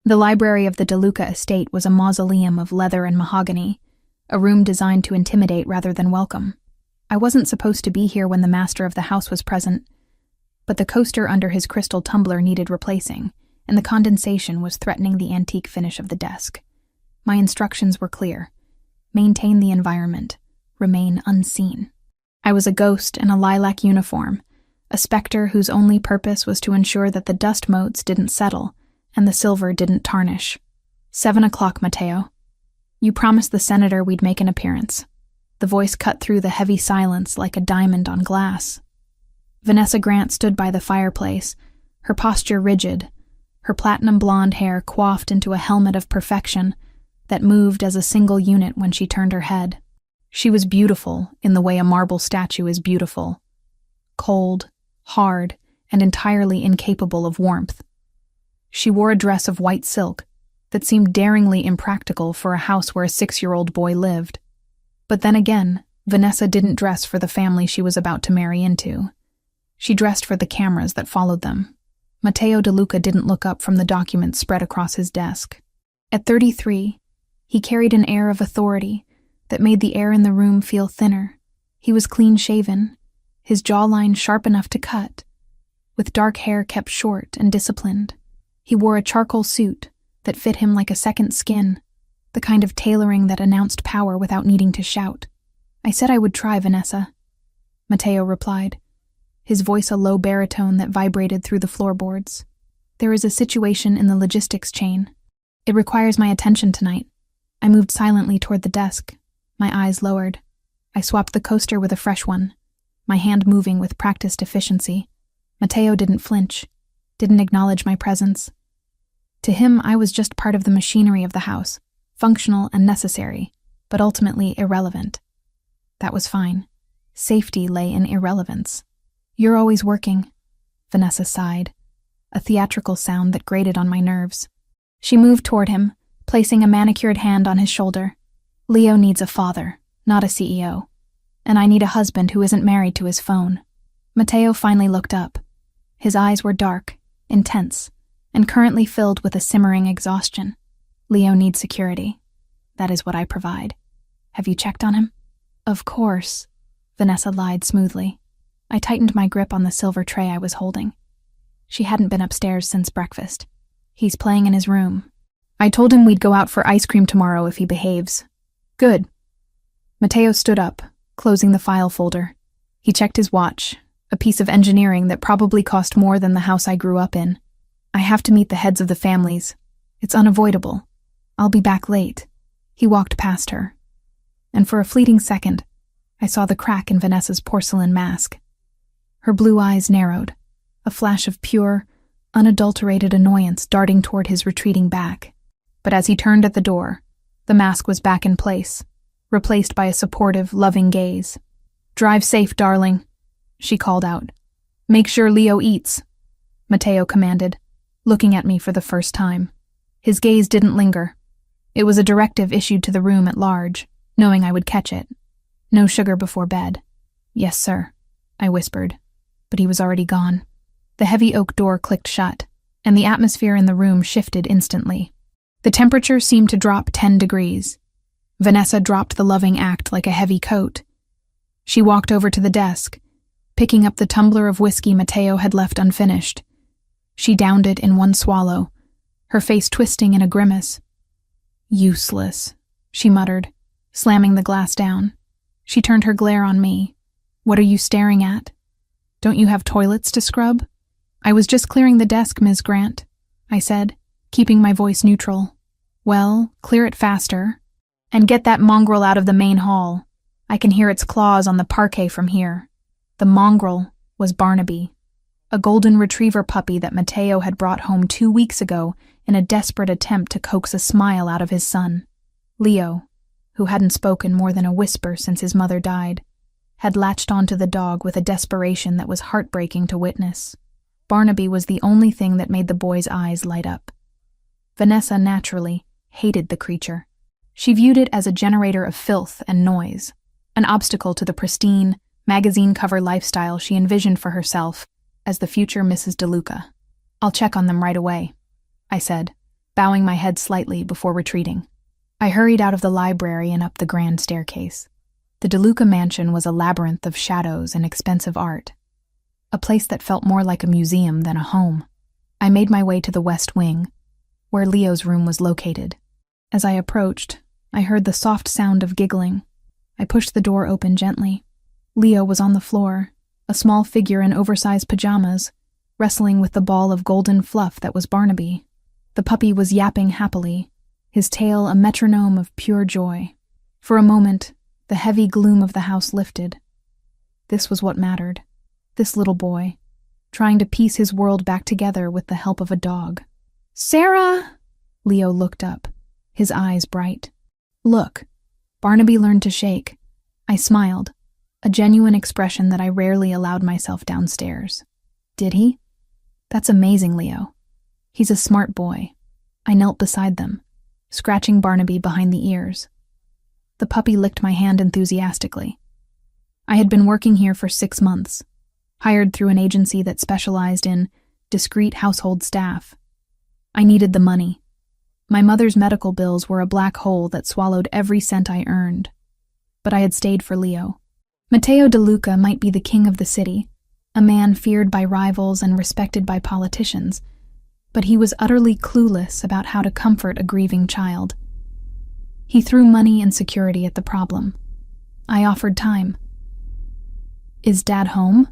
The library of the DeLuca estate was a mausoleum of leather and mahogany, a room designed to intimidate rather than welcome. I wasn't supposed to be here when the master of the house was present, but the coaster under his crystal tumbler needed replacing, and the condensation was threatening the antique finish of the desk. My instructions were clear. Maintain the environment. Remain unseen. I was a ghost in a lilac uniform, a specter whose only purpose was to ensure that the dust motes didn't settle and the silver didn't tarnish. 7 o'clock, Mateo. You promised the senator we'd make an appearance. The voice cut through the heavy silence like a diamond on glass. Vanessa Grant stood by the fireplace, her posture rigid, her platinum blonde hair coiffed into a helmet of perfection that moved as a single unit when she turned her head. She was beautiful in the way a marble statue is beautiful. Cold, hard, and entirely incapable of warmth. She wore a dress of white silk that seemed daringly impractical for a house where a 6-year-old boy lived. But then again, Vanessa didn't dress for the family she was about to marry into. She dressed for the cameras that followed them. Matteo DeLuca didn't look up from the documents spread across his desk. At 33, he carried an air of authority that made the air in the room feel thinner. He was clean-shaven, his jawline sharp enough to cut, with dark hair kept short and disciplined. He wore a charcoal suit that fit him like a second skin, the kind of tailoring that announced power without needing to shout. I said I would try, Vanessa. Matteo replied, his voice a low baritone that vibrated through the floorboards. There is a situation in the logistics chain. It requires my attention tonight. I moved silently toward the desk, my eyes lowered. I swapped the coaster with a fresh one, my hand moving with practiced efficiency. Matteo didn't flinch, didn't acknowledge my presence. To him, I was just part of the machinery of the house, functional and necessary, but ultimately irrelevant. That was fine. Safety lay in irrelevance. You're always working, Vanessa sighed, a theatrical sound that grated on my nerves. She moved toward him, placing a manicured hand on his shoulder. Leo needs a father, not a CEO. And I need a husband who isn't married to his phone. Matteo finally looked up. His eyes were dark, intense, and currently filled with a simmering exhaustion. Leo needs security. That is what I provide. Have you checked on him? Of course, Vanessa lied smoothly. I tightened my grip on the silver tray I was holding. She hadn't been upstairs since breakfast. He's playing in his room. I told him we'd go out for ice cream tomorrow if he behaves. Good. Matteo stood up, closing the file folder. He checked his watch, a piece of engineering that probably cost more than the house I grew up in. I have to meet the heads of the families. It's unavoidable. I'll be back late. He walked past her. And for a fleeting second, I saw the crack in Vanessa's porcelain mask. Her blue eyes narrowed, a flash of pure, unadulterated annoyance darting toward his retreating back. But as he turned at the door, the mask was back in place, replaced by a supportive, loving gaze. Drive safe, darling, she called out. Make sure Leo eats, Matteo commanded, looking at me for the first time. His gaze didn't linger. It was a directive issued to the room at large, knowing I would catch it. No sugar before bed. Yes, sir, I whispered, but he was already gone. The heavy oak door clicked shut, and the atmosphere in the room shifted instantly. The temperature seemed to drop 10 degrees. Vanessa dropped the loving act like a heavy coat. She walked over to the desk, picking up the tumbler of whiskey Matteo had left unfinished. She downed it in one swallow, her face twisting in a grimace. Useless, she muttered, slamming the glass down. She turned her glare on me. What are you staring at? Don't you have toilets to scrub? I was just clearing the desk, Ms. Grant, I said, keeping my voice neutral. Well, clear it faster. And get that mongrel out of the main hall. I can hear its claws on the parquet from here. The mongrel was Barnaby, a golden retriever puppy that Matteo had brought home 2 weeks ago in a desperate attempt to coax a smile out of his son. Leo, who hadn't spoken more than a whisper since his mother died, had latched onto the dog with a desperation that was heartbreaking to witness. Barnaby was the only thing that made the boy's eyes light up. Vanessa, naturally, hated the creature. She viewed it as a generator of filth and noise, an obstacle to the pristine, magazine-cover lifestyle she envisioned for herself as the future Mrs. DeLuca. I'll check on them right away, I said, bowing my head slightly before retreating. I hurried out of the library and up the grand staircase. The DeLuca mansion was a labyrinth of shadows and expensive art, a place that felt more like a museum than a home. I made my way to the west wing, where Leo's room was located. As I approached, I heard the soft sound of giggling. I pushed the door open gently. Leo was on the floor, a small figure in oversized pajamas, wrestling with the ball of golden fluff that was Barnaby. The puppy was yapping happily, his tail a metronome of pure joy. For a moment, the heavy gloom of the house lifted. This was what mattered. This little boy, trying to piece his world back together with the help of a dog. "Sarah!" Leo looked up, his eyes bright. "Look." Barnaby learned to shake. I smiled, a genuine expression that I rarely allowed myself downstairs. Did he? That's amazing, Leo. He's a smart boy. I knelt beside them, scratching Barnaby behind the ears. The puppy licked my hand enthusiastically. I had been working here for 6 months, hired through an agency that specialized in discreet household staff. I needed the money. My mother's medical bills were a black hole that swallowed every cent I earned. But I had stayed for Leo. Matteo DeLuca might be the king of the city, a man feared by rivals and respected by politicians, but he was utterly clueless about how to comfort a grieving child. He threw money and security at the problem. I offered time. "Is Dad home?"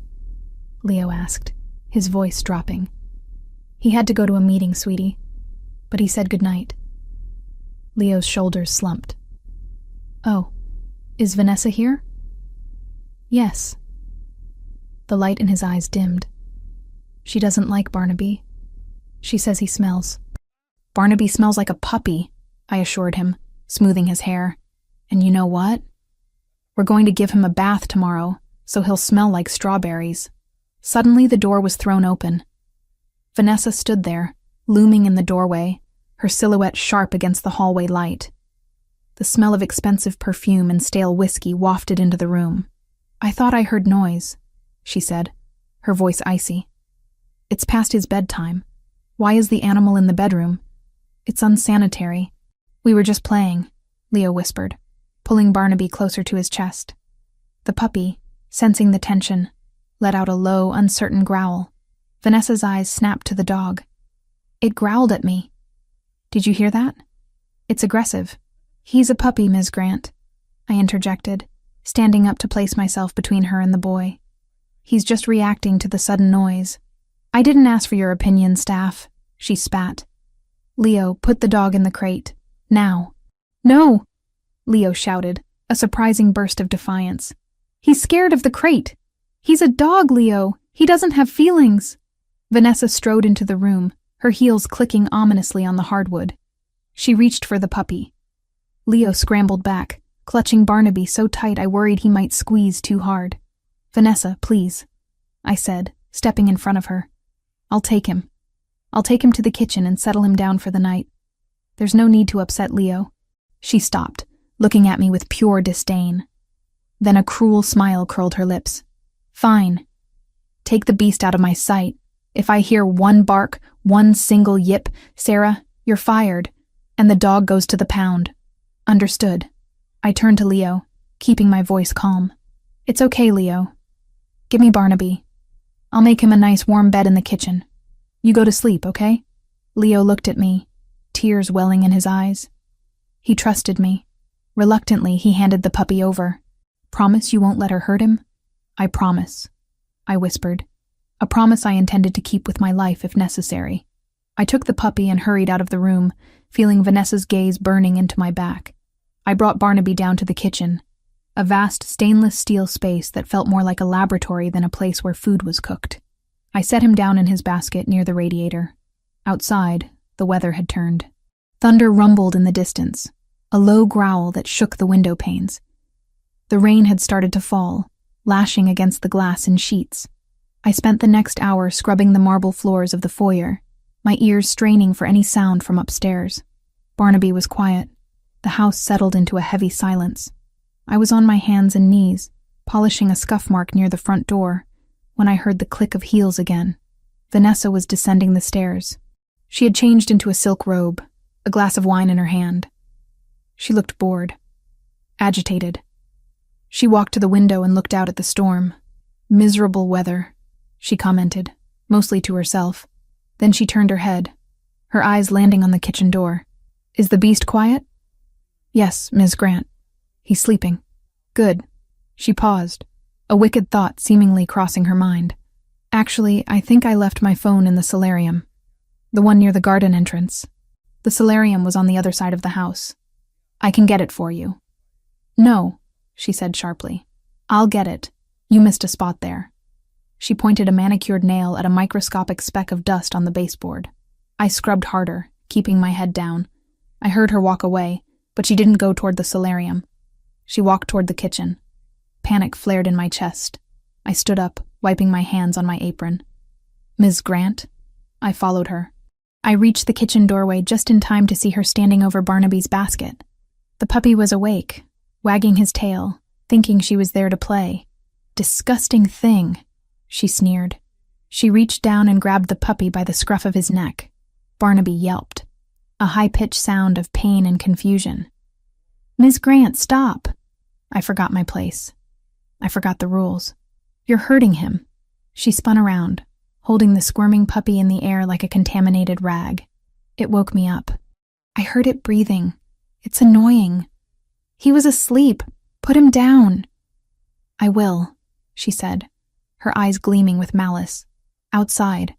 Leo asked, his voice dropping. "He had to go to a meeting, sweetie, but he said goodnight." Leo's shoulders slumped. "Oh, is Vanessa here?" "Yes." The light in his eyes dimmed. "She doesn't like Barnaby. She says he smells." "Barnaby smells like a puppy," I assured him, smoothing his hair. "And you know what? We're going to give him a bath tomorrow, so he'll smell like strawberries." Suddenly the door was thrown open. Vanessa stood there, looming in the doorway, her silhouette sharp against the hallway light. The smell of expensive perfume and stale whiskey wafted into the room. "I thought I heard noise," she said, her voice icy. "It's past his bedtime. Why is the animal in the bedroom? It's unsanitary." "We were just playing," Leo whispered, pulling Barnaby closer to his chest. The puppy, sensing the tension, let out a low, uncertain growl. Vanessa's eyes snapped to the dog. "It growled at me." "Did you hear that? It's aggressive." "He's a puppy, Ms. Grant," I interjected, standing up to place myself between her and the boy. "He's just reacting to the sudden noise." "I didn't ask for your opinion, staff," she spat. "Leo, put the dog in the crate. Now." "No!" Leo shouted, a surprising burst of defiance. "He's scared of the crate. He's a dog, Leo. He doesn't have feelings." Vanessa strode into the room, her heels clicking ominously on the hardwood. She reached for the puppy. Leo scrambled back, clutching Barnaby so tight I worried he might squeeze too hard. "Vanessa, please," I said, stepping in front of her. "I'll take him. I'll take him to the kitchen and settle him down for the night. There's no need to upset Leo." She stopped, looking at me with pure disdain. Then a cruel smile curled her lips. "Fine. Take the beast out of my sight. If I hear one bark, one single yip, Sarah, you're fired, and the dog goes to the pound." "Understood." I turned to Leo, keeping my voice calm. "It's okay, Leo. Give me Barnaby. I'll make him a nice warm bed in the kitchen. You go to sleep, okay?" Leo looked at me, tears welling in his eyes. He trusted me. Reluctantly, he handed the puppy over. "Promise you won't let her hurt him?" "I promise," I whispered, a promise I intended to keep with my life if necessary. I took the puppy and hurried out of the room, feeling Vanessa's gaze burning into my back. I brought Barnaby down to the kitchen, a vast stainless steel space that felt more like a laboratory than a place where food was cooked. I set him down in his basket near the radiator. Outside, the weather had turned. Thunder rumbled in the distance, a low growl that shook the window panes. The rain had started to fall, lashing against the glass in sheets. I spent the next hour scrubbing the marble floors of the foyer, my ears straining for any sound from upstairs. Barnaby was quiet. The house settled into a heavy silence. I was on my hands and knees, polishing a scuff mark near the front door, when I heard the click of heels again. Vanessa was descending the stairs. She had changed into a silk robe, a glass of wine in her hand. She looked bored, agitated. She walked to the window and looked out at the storm. "Miserable weather," she commented, mostly to herself. Then she turned her head, her eyes landing on the kitchen door. "Is the beast quiet?" "Yes, Ms. Grant. He's sleeping." "Good." She paused, a wicked thought seemingly crossing her mind. "Actually, I think I left my phone in the solarium, the one near the garden entrance." The solarium was on the other side of the house. "I can get it for you." "No," she said sharply. "I'll get it. You missed a spot there." She pointed a manicured nail at a microscopic speck of dust on the baseboard. I scrubbed harder, keeping my head down. I heard her walk away, but she didn't go toward the solarium. She walked toward the kitchen. Panic flared in my chest. I stood up, wiping my hands on my apron. "Ms. Grant?" I followed her. I reached the kitchen doorway just in time to see her standing over Barnaby's basket. The puppy was awake, wagging his tail, thinking she was there to play. "Disgusting thing," she sneered. She reached down and grabbed the puppy by the scruff of his neck. Barnaby yelped, a high-pitched sound of pain and confusion. "Ms. Grant, stop!" I forgot my place. I forgot the rules. "You're hurting him." She spun around, holding the squirming puppy in the air like a contaminated rag. It woke me up. I heard it breathing. "It's annoying." "He was asleep. Put him down." "I will," she said, her eyes gleaming with malice. "Outside.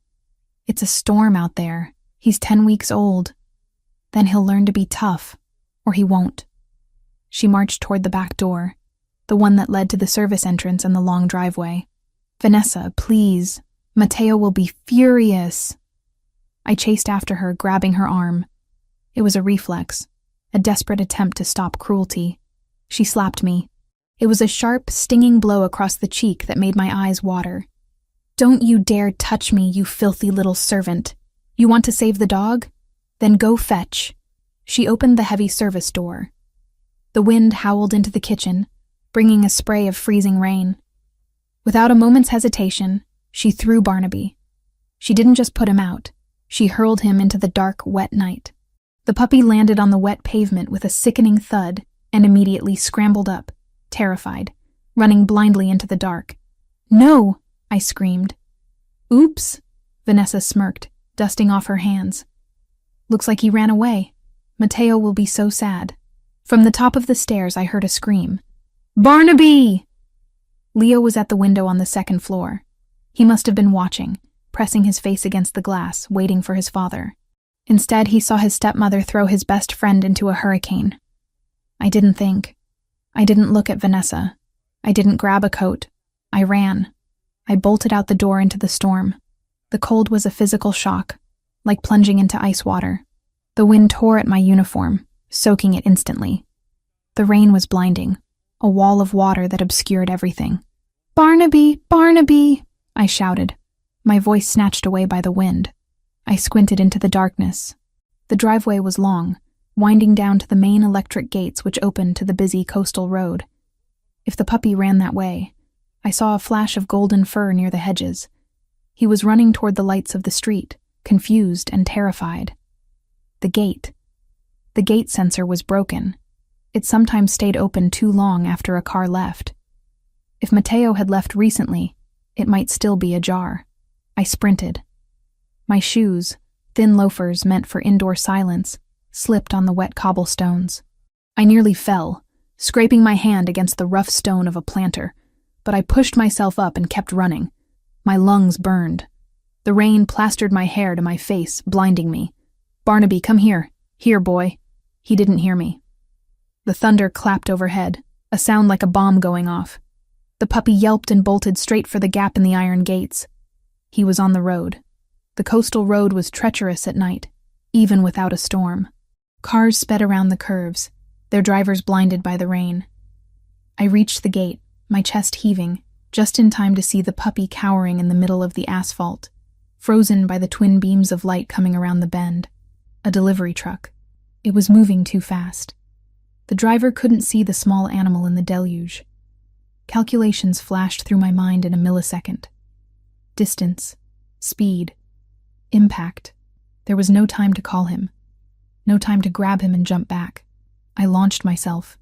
It's a storm out there. He's 10 weeks old. Then he'll learn to be tough, or he won't." She marched toward the back door, the one that led to the service entrance and the long driveway. "Vanessa, please. Mateo will be furious." I chased after her, grabbing her arm. It was a reflex, a desperate attempt to stop cruelty. She slapped me. It was a sharp, stinging blow across the cheek that made my eyes water. "Don't you dare touch me, you filthy little servant. You want to save the dog? Then go fetch." She opened the heavy service door. The wind howled into the kitchen, bringing a spray of freezing rain. Without a moment's hesitation, she threw Barnaby. She didn't just put him out. She hurled him into the dark, wet night. The puppy landed on the wet pavement with a sickening thud and immediately scrambled up, terrified, running blindly into the dark. "No!" I screamed. "Oops," Vanessa smirked, dusting off her hands. "Looks like he ran away. Mateo will be so sad." From the top of the stairs I heard a scream. "Barnaby!" Leo was at the window on the second floor. He must have been watching, pressing his face against the glass, waiting for his father. Instead, he saw his stepmother throw his best friend into a hurricane. I didn't think. I didn't look at Vanessa. I didn't grab a coat. I ran. I bolted out the door into the storm. The cold was a physical shock, like plunging into ice water. The wind tore at my uniform, soaking it instantly. The rain was blinding, a wall of water that obscured everything. "Barnaby! Barnaby!" I shouted, my voice snatched away by the wind. I squinted into the darkness. The driveway was long, winding down to the main electric gates which opened to the busy coastal road. If the puppy ran that way, I saw a flash of golden fur near the hedges. He was running toward the lights of the street, confused and terrified. The gate. The gate sensor was broken. It sometimes stayed open too long after a car left. If Mateo had left recently, it might still be ajar. I sprinted. My shoes, thin loafers meant for indoor silence, slipped on the wet cobblestones. I nearly fell, scraping my hand against the rough stone of a planter, but I pushed myself up and kept running. My lungs burned. The rain plastered my hair to my face, blinding me. "Barnaby, come here. Here, boy." He didn't hear me. The thunder clapped overhead, a sound like a bomb going off. The puppy yelped and bolted straight for the gap in the iron gates. He was on the road. The coastal road was treacherous at night, even without a storm. Cars sped around the curves, their drivers blinded by the rain. I reached the gate, my chest heaving, just in time to see the puppy cowering in the middle of the asphalt, frozen by the twin beams of light coming around the bend. A delivery truck. It was moving too fast. The driver couldn't see the small animal in the deluge. Calculations flashed through my mind in a millisecond. Distance, speed, impact. There was no time to call him. No time to grab him and jump back. I launched myself.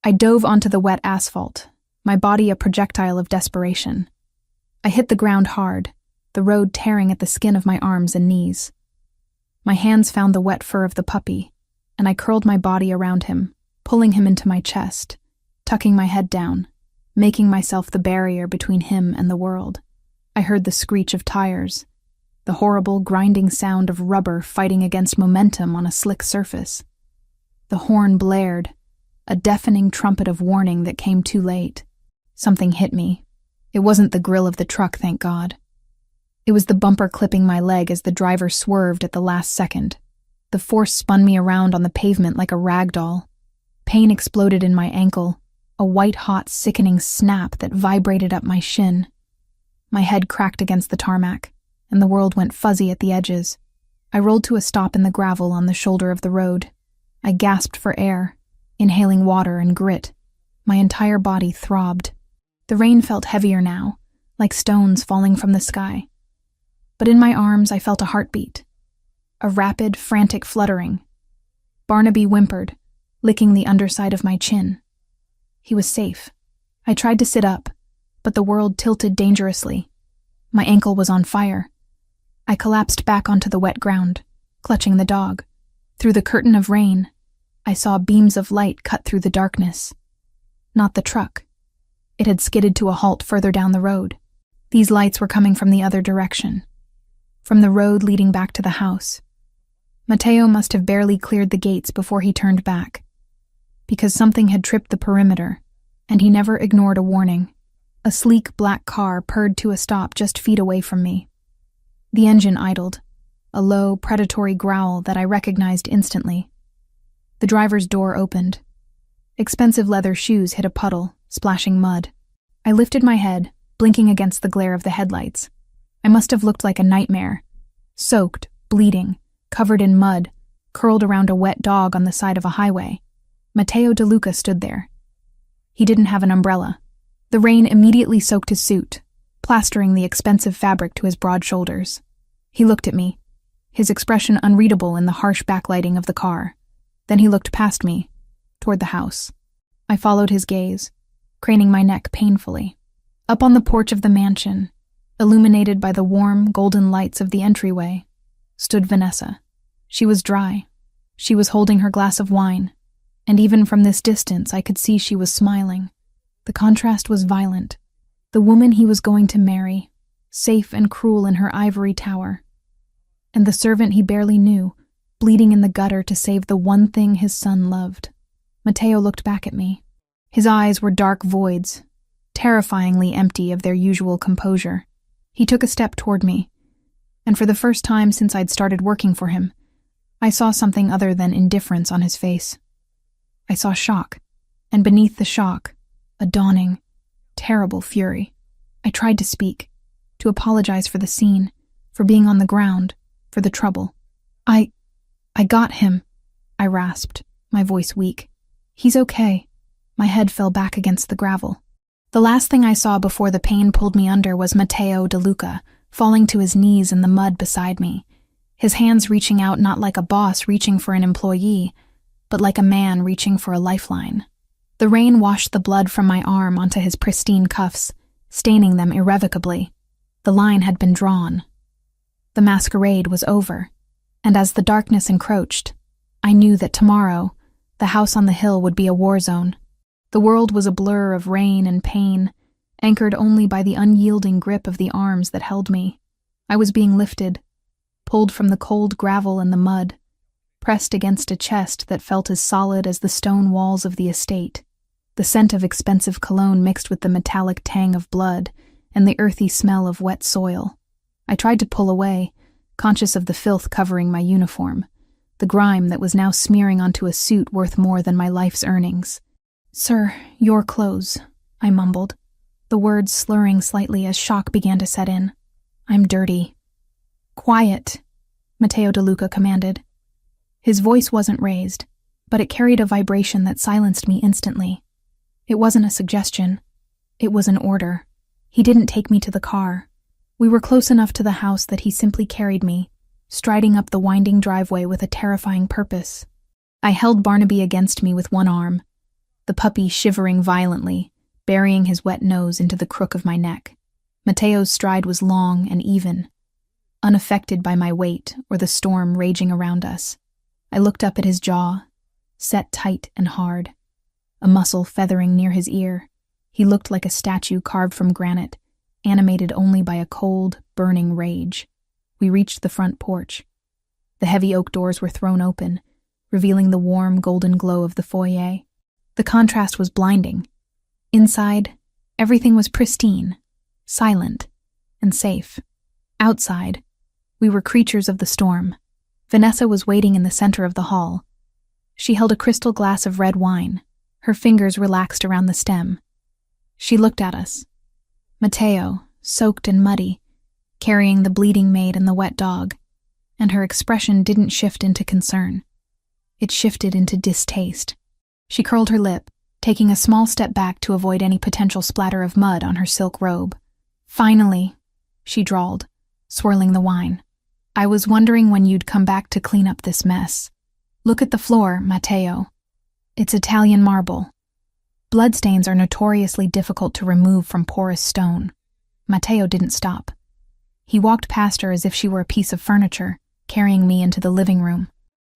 I dove onto the wet asphalt, my body a projectile of desperation. I hit the ground hard, the road tearing at the skin of my arms and knees. My hands found the wet fur of the puppy, and I curled my body around him, pulling him into my chest, tucking my head down, making myself the barrier between him and the world. I heard the screech of tires, the horrible grinding sound of rubber fighting against momentum on a slick surface. The horn blared, a deafening trumpet of warning that came too late. Something hit me. It wasn't the grill of the truck, thank God. It was the bumper clipping my leg as the driver swerved at the last second. The force spun me around on the pavement like a rag doll. Pain exploded in my ankle, a white-hot, sickening snap that vibrated up my shin. My head cracked against the tarmac, and the world went fuzzy at the edges. I rolled to a stop in the gravel on the shoulder of the road. I gasped for air, inhaling water and grit. My entire body throbbed. The rain felt heavier now, like stones falling from the sky. But in my arms I felt a heartbeat. A rapid, frantic fluttering. Barnaby whimpered, licking the underside of my chin. He was safe. I tried to sit up, but the world tilted dangerously. My ankle was on fire. I collapsed back onto the wet ground, clutching the dog. Through the curtain of rain, I saw beams of light cut through the darkness. Not the truck. It had skidded to a halt further down the road. These lights were coming from the other direction, from the road leading back to the house. Mateo must have barely cleared the gates before he turned back, because something had tripped the perimeter, and he never ignored a warning. A sleek black car purred to a stop just feet away from me. The engine idled, a low, predatory growl that I recognized instantly. The driver's door opened. Expensive leather shoes hit a puddle, splashing mud. I lifted my head, blinking against the glare of the headlights. I must have looked like a nightmare, soaked, bleeding, covered in mud, curled around a wet dog on the side of a highway. Matteo DeLuca stood there. He didn't have an umbrella. The rain immediately soaked his suit, plastering the expensive fabric to his broad shoulders. He looked at me, his expression unreadable in the harsh backlighting of the car. Then he looked past me, toward the house. I followed his gaze, craning my neck painfully. Up on the porch of the mansion, illuminated by the warm, golden lights of the entryway, stood Vanessa. She was dry. She was holding her glass of wine, and even from this distance I could see she was smiling. The contrast was violent. The woman he was going to marry, safe and cruel in her ivory tower, and the servant he barely knew, bleeding in the gutter to save the one thing his son loved. Matteo looked back at me. His eyes were dark voids, terrifyingly empty of their usual composure. He took a step toward me, and for the first time since I'd started working for him, I saw something other than indifference on his face. I saw shock, and beneath the shock, a dawning, terrible fury. I tried to speak, to apologize for the scene, for being on the ground, for the trouble. I got him, I rasped, my voice weak. He's okay. My head fell back against the gravel. The last thing I saw before the pain pulled me under was Matteo DeLuca, falling to his knees in the mud beside me, his hands reaching out not like a boss reaching for an employee, but like a man reaching for a lifeline. The rain washed the blood from my arm onto his pristine cuffs, staining them irrevocably. The line had been drawn. The masquerade was over, and as the darkness encroached, I knew that tomorrow, the house on the hill would be a war zone. The world was a blur of rain and pain, anchored only by the unyielding grip of the arms that held me. I was being lifted, pulled from the cold gravel and the mud, pressed against a chest that felt as solid as the stone walls of the estate. The scent of expensive cologne mixed with the metallic tang of blood and the earthy smell of wet soil. I tried to pull away, conscious of the filth covering my uniform, the grime that was now smearing onto a suit worth more than my life's earnings. "Sir, your clothes," I mumbled, the words slurring slightly as shock began to set in. "I'm dirty." "Quiet," Matteo DeLuca commanded. His voice wasn't raised, but it carried a vibration that silenced me instantly. It wasn't a suggestion. It was an order. He didn't take me to the car. We were close enough to the house that he simply carried me, striding up the winding driveway with a terrifying purpose. I held Barnaby against me with one arm, the puppy shivering violently, burying his wet nose into the crook of my neck. Mateo's stride was long and even, unaffected by my weight or the storm raging around us. I looked up at his jaw, set tight and hard, a muscle feathering near his ear. He looked like a statue carved from granite, animated only by a cold, burning rage. We reached the front porch. The heavy oak doors were thrown open, revealing the warm, golden glow of the foyer. The contrast was blinding. Inside, everything was pristine, silent, and safe. Outside, we were creatures of the storm. Vanessa was waiting in the center of the hall. She held a crystal glass of red wine, her fingers relaxed around the stem. She looked at us. Mateo, soaked and muddy, carrying the bleeding maid and the wet dog, and her expression didn't shift into concern. It shifted into distaste. She curled her lip, taking a small step back to avoid any potential splatter of mud on her silk robe. "Finally," she drawled, swirling the wine. "I was wondering when you'd come back to clean up this mess. Look at the floor, Mateo. It's Italian marble. Bloodstains are notoriously difficult to remove from porous stone." Mateo didn't stop. He walked past her as if she were a piece of furniture, carrying me into the living room.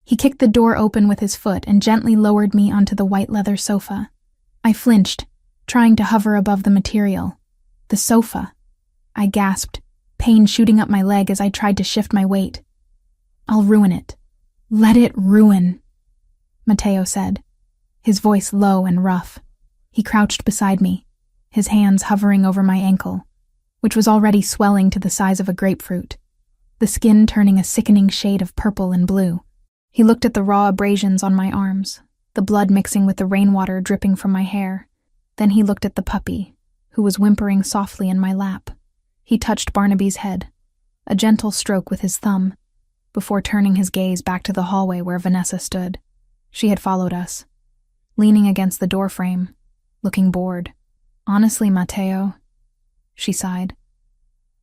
He kicked the door open with his foot and gently lowered me onto the white leather sofa. I flinched, trying to hover above the material. "The sofa," I gasped, pain shooting up my leg as I tried to shift my weight. "I'll ruin it. Let it ruin," Mateo said, his voice low and rough. He crouched beside me, his hands hovering over my ankle, which was already swelling to the size of a grapefruit, the skin turning a sickening shade of purple and blue. He looked at the raw abrasions on my arms, the blood mixing with the rainwater dripping from my hair. Then he looked at the puppy, who was whimpering softly in my lap. He touched Barnaby's head, a gentle stroke with his thumb, before turning his gaze back to the hallway where Vanessa stood. She had followed us, leaning against the doorframe, looking bored. "Honestly, Mateo," she sighed,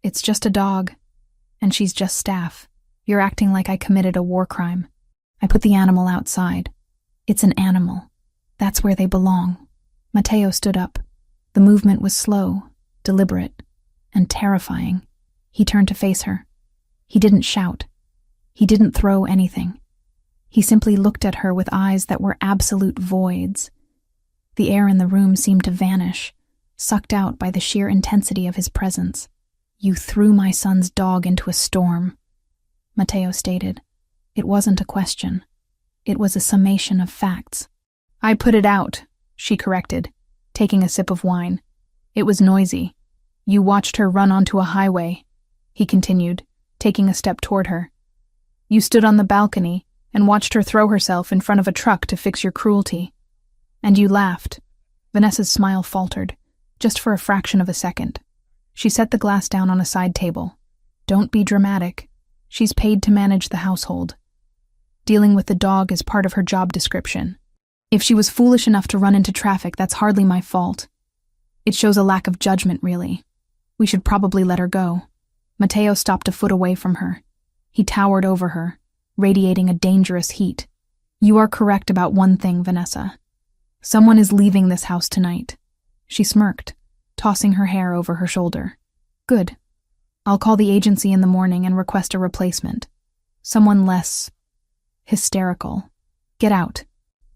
"it's just a dog, and she's just staff. You're acting like I committed a war crime. I put the animal outside. It's an animal. That's where they belong." Mateo stood up. The movement was slow, deliberate, and terrifying. He turned to face her. He didn't shout. He didn't throw anything. He simply looked at her with eyes that were absolute voids. The air in the room seemed to vanish, sucked out by the sheer intensity of his presence. "You threw my son's dog into a storm," Mateo stated. It wasn't a question. It was a summation of facts. "I put it out," she corrected, taking a sip of wine. "It was noisy. You watched her run onto a highway," he continued, taking a step toward her. "You stood on the balcony and watched her throw herself in front of a truck to fix your cruelty. And you laughed." Vanessa's smile faltered, just for a fraction of a second. She set the glass down on a side table. "Don't be dramatic. She's paid to manage the household. Dealing with the dog is part of her job description. If she was foolish enough to run into traffic, that's hardly my fault. It shows a lack of judgment, really. We should probably let her go." Mateo stopped a foot away from her. He towered over her, radiating a dangerous heat. "You are correct about one thing, Vanessa. Someone is leaving this house tonight." She smirked, tossing her hair over her shoulder. "Good. I'll call the agency in the morning and request a replacement. Someone less hysterical. Get out."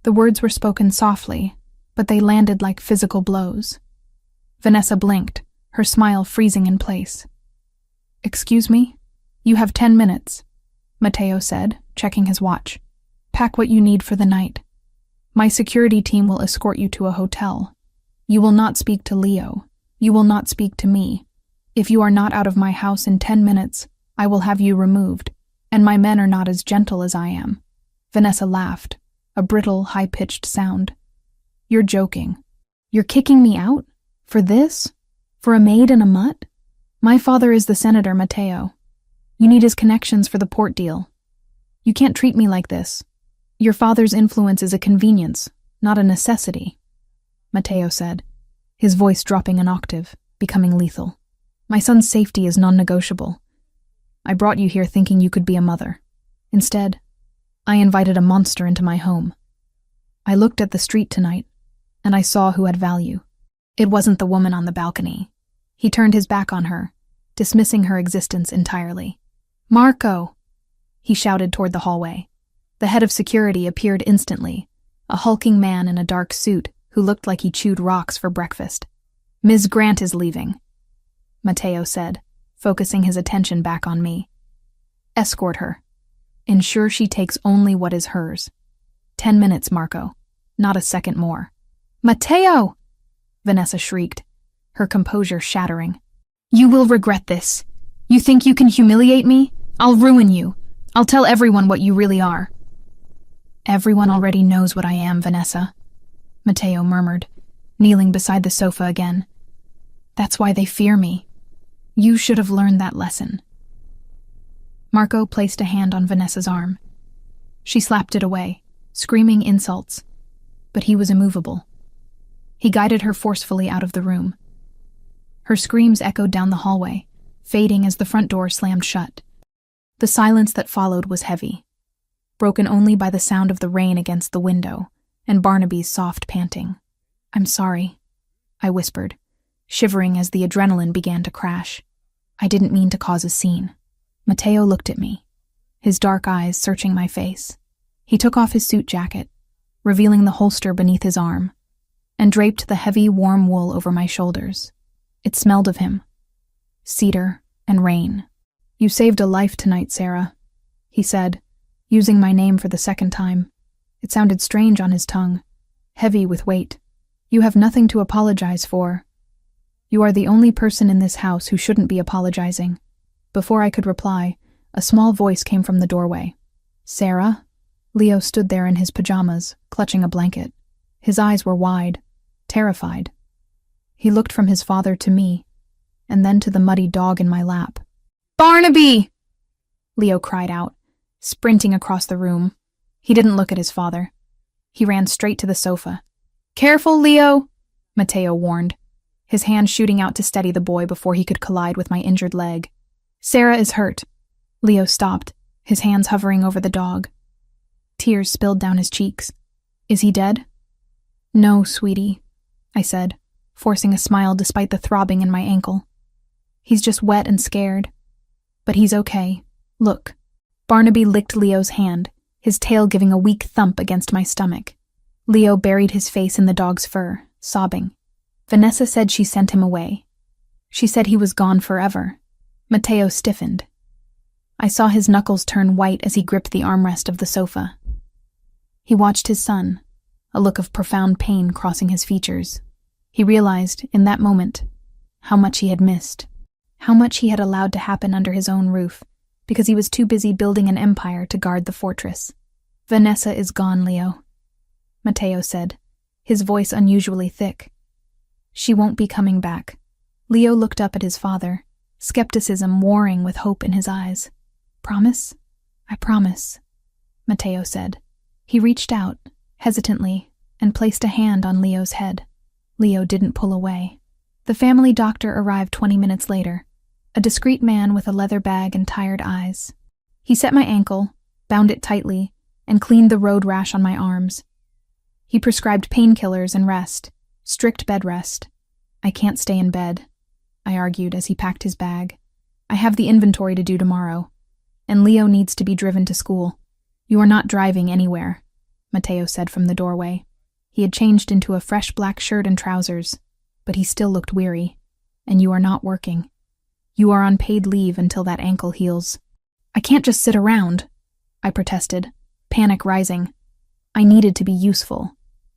The words were spoken softly, but they landed like physical blows. Vanessa blinked, her smile freezing in place. "Excuse me? You have 10 minutes, Mateo said, checking his watch. "Pack what you need for the night. My security team will escort you to a hotel. You will not speak to Leo. You will not speak to me. If you are not out of my house in 10 minutes, I will have you removed, and my men are not as gentle as I am." Vanessa laughed, a brittle, high-pitched sound. "You're joking. You're kicking me out? For this? For a maid and a mutt? My father is the senator, Mateo. You need his connections for the port deal. You can't treat me like this. Your father's influence is a convenience, not a necessity," Mateo said, his voice dropping an octave, becoming lethal. "My son's safety is non-negotiable. I brought you here thinking you could be a mother. Instead, I invited a monster into my home. I looked at the street tonight, and I saw who had value. It wasn't the woman on the balcony. He turned his back on her, dismissing her existence entirely. Marco! He shouted toward the hallway. The head of security appeared instantly, a hulking man in a dark suit who looked like he chewed rocks for breakfast. Ms. Grant is leaving, Matteo said, focusing his attention back on me. Escort her. Ensure she takes only what is hers. 10 minutes, Marco. Not a second more. Matteo! Vanessa shrieked, her composure shattering. You will regret this. You think you can humiliate me? I'll ruin you. I'll tell everyone what you really are. Everyone already knows what I am, Vanessa, Matteo murmured, kneeling beside the sofa again. That's why they fear me. You should have learned that lesson. Marco placed a hand on Vanessa's arm. She slapped it away, screaming insults, but he was immovable. He guided her forcefully out of the room. Her screams echoed down the hallway, fading as the front door slammed shut. The silence that followed was heavy, broken only by the sound of the rain against the window and Barnaby's soft panting. I'm sorry, I whispered, shivering as the adrenaline began to crash. I didn't mean to cause a scene. Matteo looked at me, his dark eyes searching my face. He took off his suit jacket, revealing the holster beneath his arm, and draped the heavy, warm wool over my shoulders. It smelled of him, cedar and rain. You saved a life tonight, Sarah, he said, using my name for the second time. It sounded strange on his tongue, heavy with weight. You have nothing to apologize for. You are the only person in this house who shouldn't be apologizing. Before I could reply, a small voice came from the doorway. Sarah? Leo stood there in his pajamas, clutching a blanket. His eyes were wide, terrified. He looked from his father to me, and then to the muddy dog in my lap. Barnaby! Leo cried out, sprinting across the room. He didn't look at his father. He ran straight to the sofa. Careful, Leo, Matteo warned, his hand shooting out to steady the boy before he could collide with my injured leg. Sarah is hurt. Leo stopped, his hands hovering over the dog. Tears spilled down his cheeks. Is he dead? No, sweetie, I said, forcing a smile despite the throbbing in my ankle. He's just wet and scared. But he's okay. Look. Barnaby licked Leo's hand, his tail giving a weak thump against my stomach. Leo buried his face in the dog's fur, sobbing. Vanessa said she sent him away. She said he was gone forever. Matteo stiffened. I saw his knuckles turn white as he gripped the armrest of the sofa. He watched his son, a look of profound pain crossing his features. He realized, in that moment, how much he had missed, how much he had allowed to happen under his own roof, because he was too busy building an empire to guard the fortress. Vanessa is gone, Leo, Matteo said, his voice unusually thick. She won't be coming back. Leo looked up at his father, skepticism warring with hope in his eyes. Promise? I promise, Matteo said. He reached out, hesitantly, and placed a hand on Leo's head. Leo didn't pull away. The family doctor arrived 20 minutes later, a discreet man with a leather bag and tired eyes. He set my ankle, bound it tightly, and cleaned the road rash on my arms. He prescribed painkillers and rest, strict bed rest. I can't stay in bed, I argued as he packed his bag. I have the inventory to do tomorrow, and Leo needs to be driven to school. You are not driving anywhere, Matteo said from the doorway. He had changed into a fresh black shirt and trousers, but he still looked weary. And you are not working. You are on paid leave until that ankle heals. I can't just sit around, I protested, panic rising. I needed to be useful.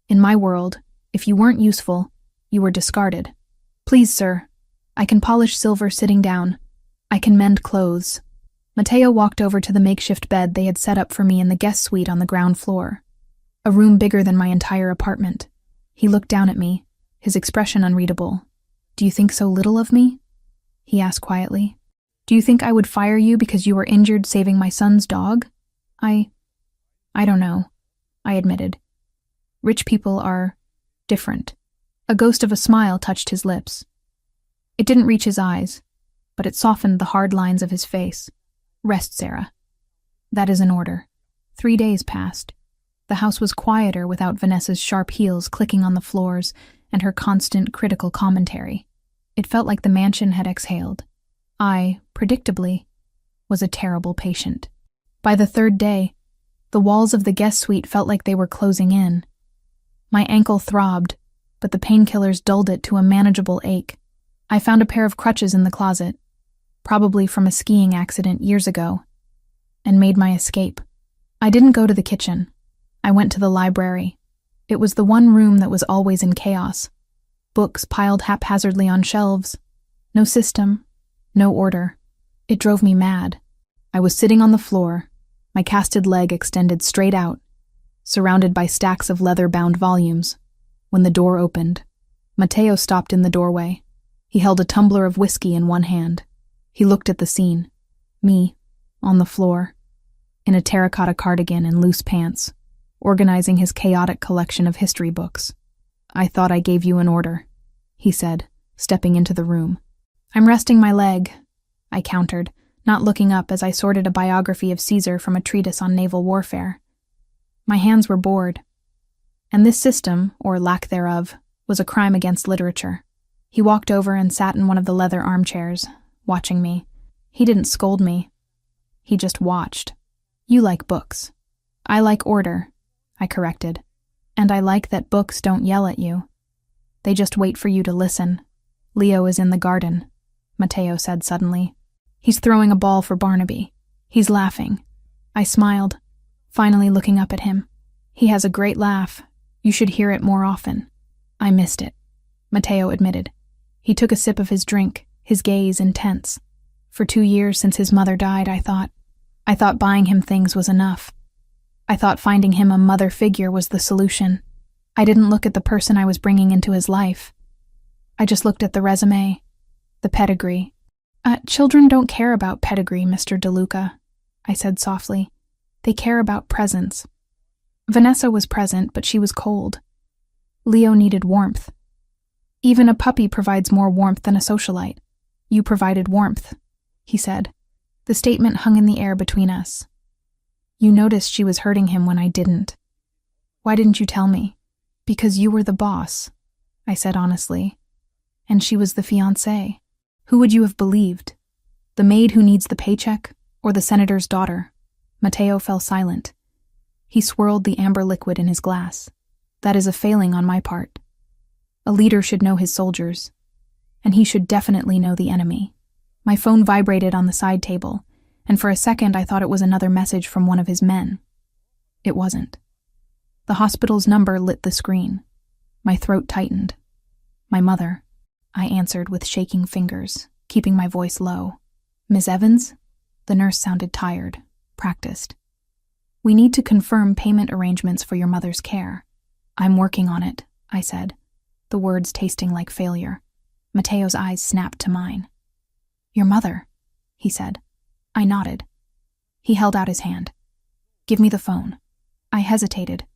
In my world, if you weren't useful, you were discarded. Please, sir, I can polish silver sitting down. I can mend clothes. Matteo walked over to the makeshift bed they had set up for me in the guest suite on the ground floor, a room bigger than my entire apartment. He looked down at me, his expression unreadable. Do you think so little of me? He asked quietly. Do you think I would fire you because you were injured saving my son's dog? I don't know, I admitted. Rich people are different. A ghost of a smile touched his lips. It didn't reach his eyes, but it softened the hard lines of his face. Rest, Sarah. That is an order. 3 days passed. The house was quieter without Vanessa's sharp heels clicking on the floors and her constant critical commentary. It felt like the mansion had exhaled. I, predictably, was a terrible patient. By the 3rd day, the walls of the guest suite felt like they were closing in. My ankle throbbed, but the painkillers dulled it to a manageable ache. I found a pair of crutches in the closet, probably from a skiing accident years ago, and made my escape. I didn't go to the kitchen. I went to the library. It was the one room that was always in chaos. Books piled haphazardly on shelves. No system, no order. It drove me mad. I was sitting on the floor, my casted leg extended straight out, surrounded by stacks of leather-bound volumes, when the door opened. Matteo stopped in the doorway. He held a tumbler of whiskey in one hand. He looked at the scene. Me, on the floor, in a terracotta cardigan and loose pants, organizing his chaotic collection of history books. "I thought I gave you an order," he said, stepping into the room. "I'm resting my leg," I countered, not looking up as I sorted a biography of Caesar from a treatise on naval warfare. My hands were bored. And this system, or lack thereof, was a crime against literature. He walked over and sat in one of the leather armchairs, watching me. He didn't scold me. He just watched. "You like books. I like order," I corrected. "And I like that books don't yell at you. They just wait for you to listen." "Leo is in the garden," Matteo said suddenly. "He's throwing a ball for Barnaby. He's laughing." I smiled, finally looking up at him. "He has a great laugh. You should hear it more often." "I missed it," Matteo admitted. He took a sip of his drink, his gaze intense. "For 2 years since his mother died, I thought buying him things was enough. I thought finding him a mother figure was the solution. I didn't look at the person I was bringing into his life. I just looked at the resume, the pedigree." Children don't care about pedigree, Mr. DeLuca," I said softly. "They care about presence. Vanessa was present, but she was cold. Leo needed warmth. Even a puppy provides more warmth than a socialite. You provided warmth," he said. The statement hung in the air between us. "You noticed she was hurting him when I didn't. Why didn't you tell me?" "Because you were the boss," I said honestly. "And she was the fiancée. Who would you have believed? The maid who needs the paycheck, or the senator's daughter?" Matteo fell silent. He swirled the amber liquid in his glass. "That is a failing on my part. A leader should know his soldiers, and he should definitely know the enemy." My phone vibrated on the side table, and for a second I thought it was another message from one of his men. It wasn't. The hospital's number lit the screen. My throat tightened. "My mother," I answered with shaking fingers, keeping my voice low. "Miss Evans?" The nurse sounded tired, practiced. "We need to confirm payment arrangements for your mother's care." "I'm working on it," I said, the words tasting like failure. Matteo's eyes snapped to mine. "Your mother," he said. I nodded. He held out his hand. "Give me the phone." I hesitated,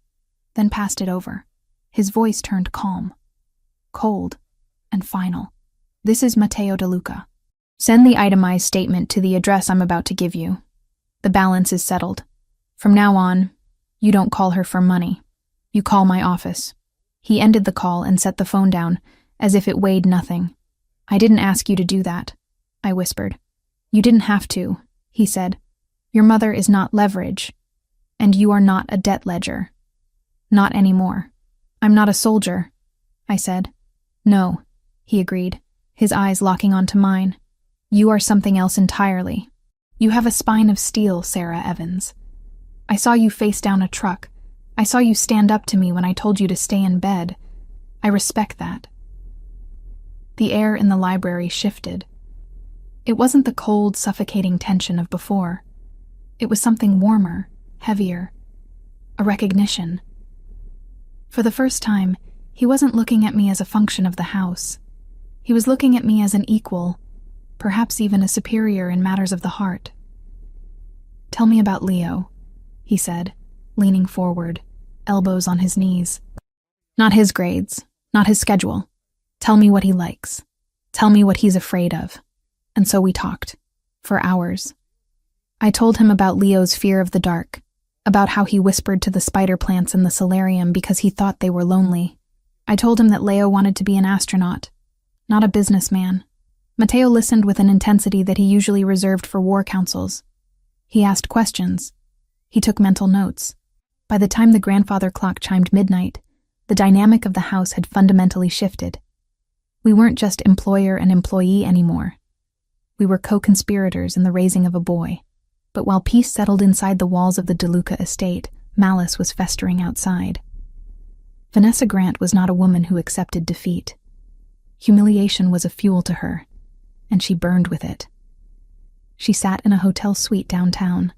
then passed it over. His voice turned calm, cold, and final. "This is Matteo DeLuca. Send the itemized statement to the address I'm about to give you. The balance is settled. From now on, you don't call her for money. You call my office." He ended the call and set the phone down, as if it weighed nothing. "I didn't ask you to do that," I whispered. "You didn't have to," he said. "Your mother is not leverage, and you are not a debt ledger. Not anymore." "I'm not a soldier," I said. "No," he agreed, his eyes locking onto mine. "You are something else entirely. You have a spine of steel, Sarah Evans. I saw you face down a truck. I saw you stand up to me when I told you to stay in bed. I respect that." The air in the library shifted. It wasn't the cold, suffocating tension of before. It was something warmer, heavier. A recognition. For the first time, he wasn't looking at me as a function of the house. He was looking at me as an equal, perhaps even a superior in matters of the heart. "Tell me about Leo," he said, leaning forward, elbows on his knees. "Not his grades, not his schedule. Tell me what he likes. Tell me what he's afraid of." And so we talked, for hours. I told him about Leo's fear of the dark, about how he whispered to the spider plants in the solarium because he thought they were lonely. I told him that Leo wanted to be an astronaut, not a businessman. Matteo listened with an intensity that he usually reserved for war councils. He asked questions. He took mental notes. By the time the grandfather clock chimed midnight, the dynamic of the house had fundamentally shifted. We weren't just employer and employee anymore. We were co-conspirators in the raising of a boy. But while peace settled inside the walls of the DeLuca estate, malice was festering outside. Vanessa Grant was not a woman who accepted defeat. Humiliation was a fuel to her, and she burned with it. She sat in a hotel suite downtown,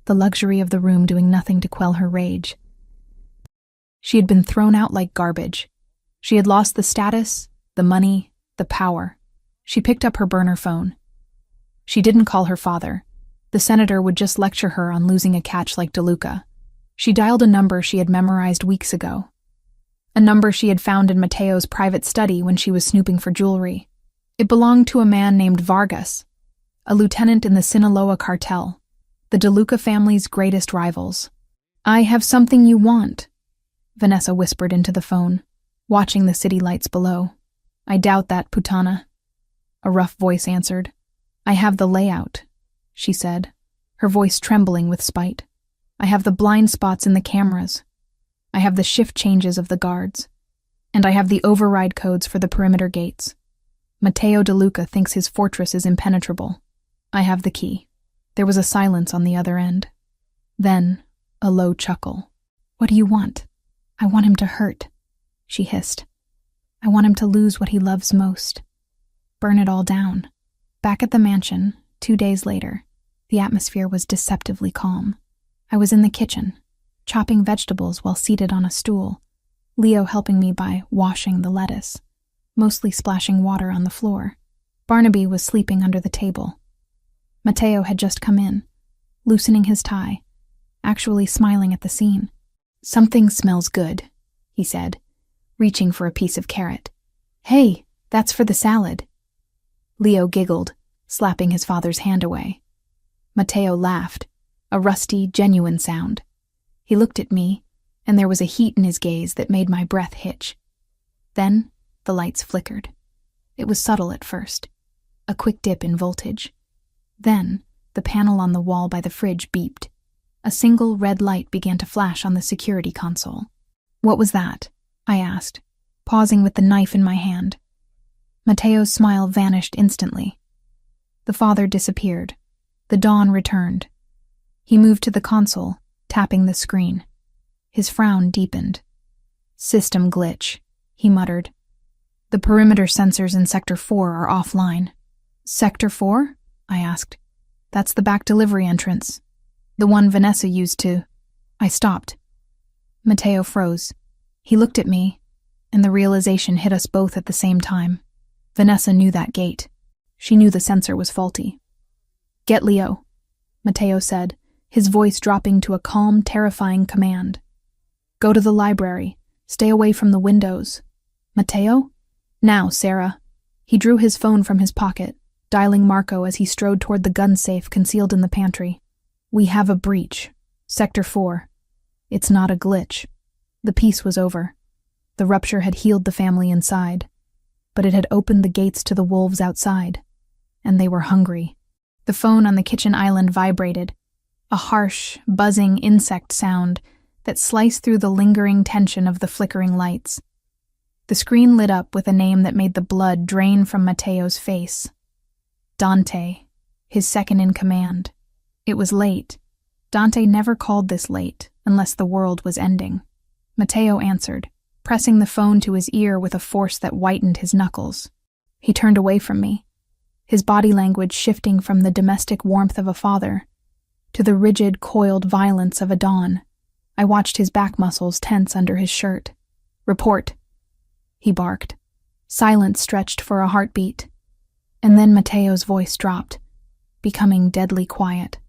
the luxury of the room doing nothing to quell her rage. She had been thrown out like garbage. She had lost the status, the money, the power. She picked up her burner phone. She didn't call her father. The senator would just lecture her on losing a catch like DeLuca. She dialed a number she had memorized weeks ago. A number she had found in Matteo's private study when she was snooping for jewelry. It belonged to a man named Vargas, a lieutenant in the Sinaloa cartel, the DeLuca family's greatest rivals. "I have something you want," Vanessa whispered into the phone, watching the city lights below. "I doubt that, putana," a rough voice answered. "I have the layout," she said, her voice trembling with spite. "I have the blind spots in the cameras. I have the shift changes of the guards. And I have the override codes for the perimeter gates. Matteo DeLuca thinks his fortress is impenetrable. I have the key." There was a silence on the other end. Then, a low chuckle. "What do you want?" "I want him to hurt," she hissed. "I want him to lose what he loves most. Burn it all down." Back at the mansion, 2 days later, the atmosphere was deceptively calm. I was in the kitchen, chopping vegetables while seated on a stool, Leo helping me by washing the lettuce, mostly splashing water on the floor. Barnaby was sleeping under the table. Matteo had just come in, loosening his tie, actually smiling at the scene. "Something smells good," he said, reaching for a piece of carrot. "Hey, that's for the salad." Leo giggled, slapping his father's hand away. Matteo laughed, a rusty, genuine sound. He looked at me, and there was a heat in his gaze that made my breath hitch. Then, the lights flickered. It was subtle at first, a quick dip in voltage. Then, the panel on the wall by the fridge beeped. A single red light began to flash on the security console. "What was that?" I asked, pausing with the knife in my hand. Matteo's smile vanished instantly. The father disappeared. The dawn returned. He moved to the console, tapping the screen. His frown deepened. "System glitch," he muttered. "The perimeter sensors in Sector 4 are offline." "Sector 4?" I asked. "That's the back delivery entrance. The one Vanessa used to—" I stopped. Matteo froze. He looked at me, and the realization hit us both at the same time. Vanessa knew that gate. She knew the sensor was faulty. "Get Leo," Matteo said, his voice dropping to a calm, terrifying command. "Go to the library. Stay away from the windows." "Matteo?" "Now, Sarah." He drew his phone from his pocket, dialing Marco as he strode toward the gun safe concealed in the pantry. "We have a breach. Sector 4. It's not a glitch." The peace was over. The rupture had healed the family inside, but it had opened the gates to the wolves outside, and they were hungry. The phone on the kitchen island vibrated, a harsh, buzzing insect sound that sliced through the lingering tension of the flickering lights. The screen lit up with a name that made the blood drain from Matteo's face. Dante, his second in command. It was late. Dante never called this late, unless the world was ending. Matteo answered, pressing the phone to his ear with a force that whitened his knuckles. He turned away from me, his body language shifting from the domestic warmth of a father to the rigid, coiled violence of a Don. I watched his back muscles tense under his shirt. "Report," he barked. Silence stretched for a heartbeat. And then Matteo's voice dropped, becoming deadly quiet.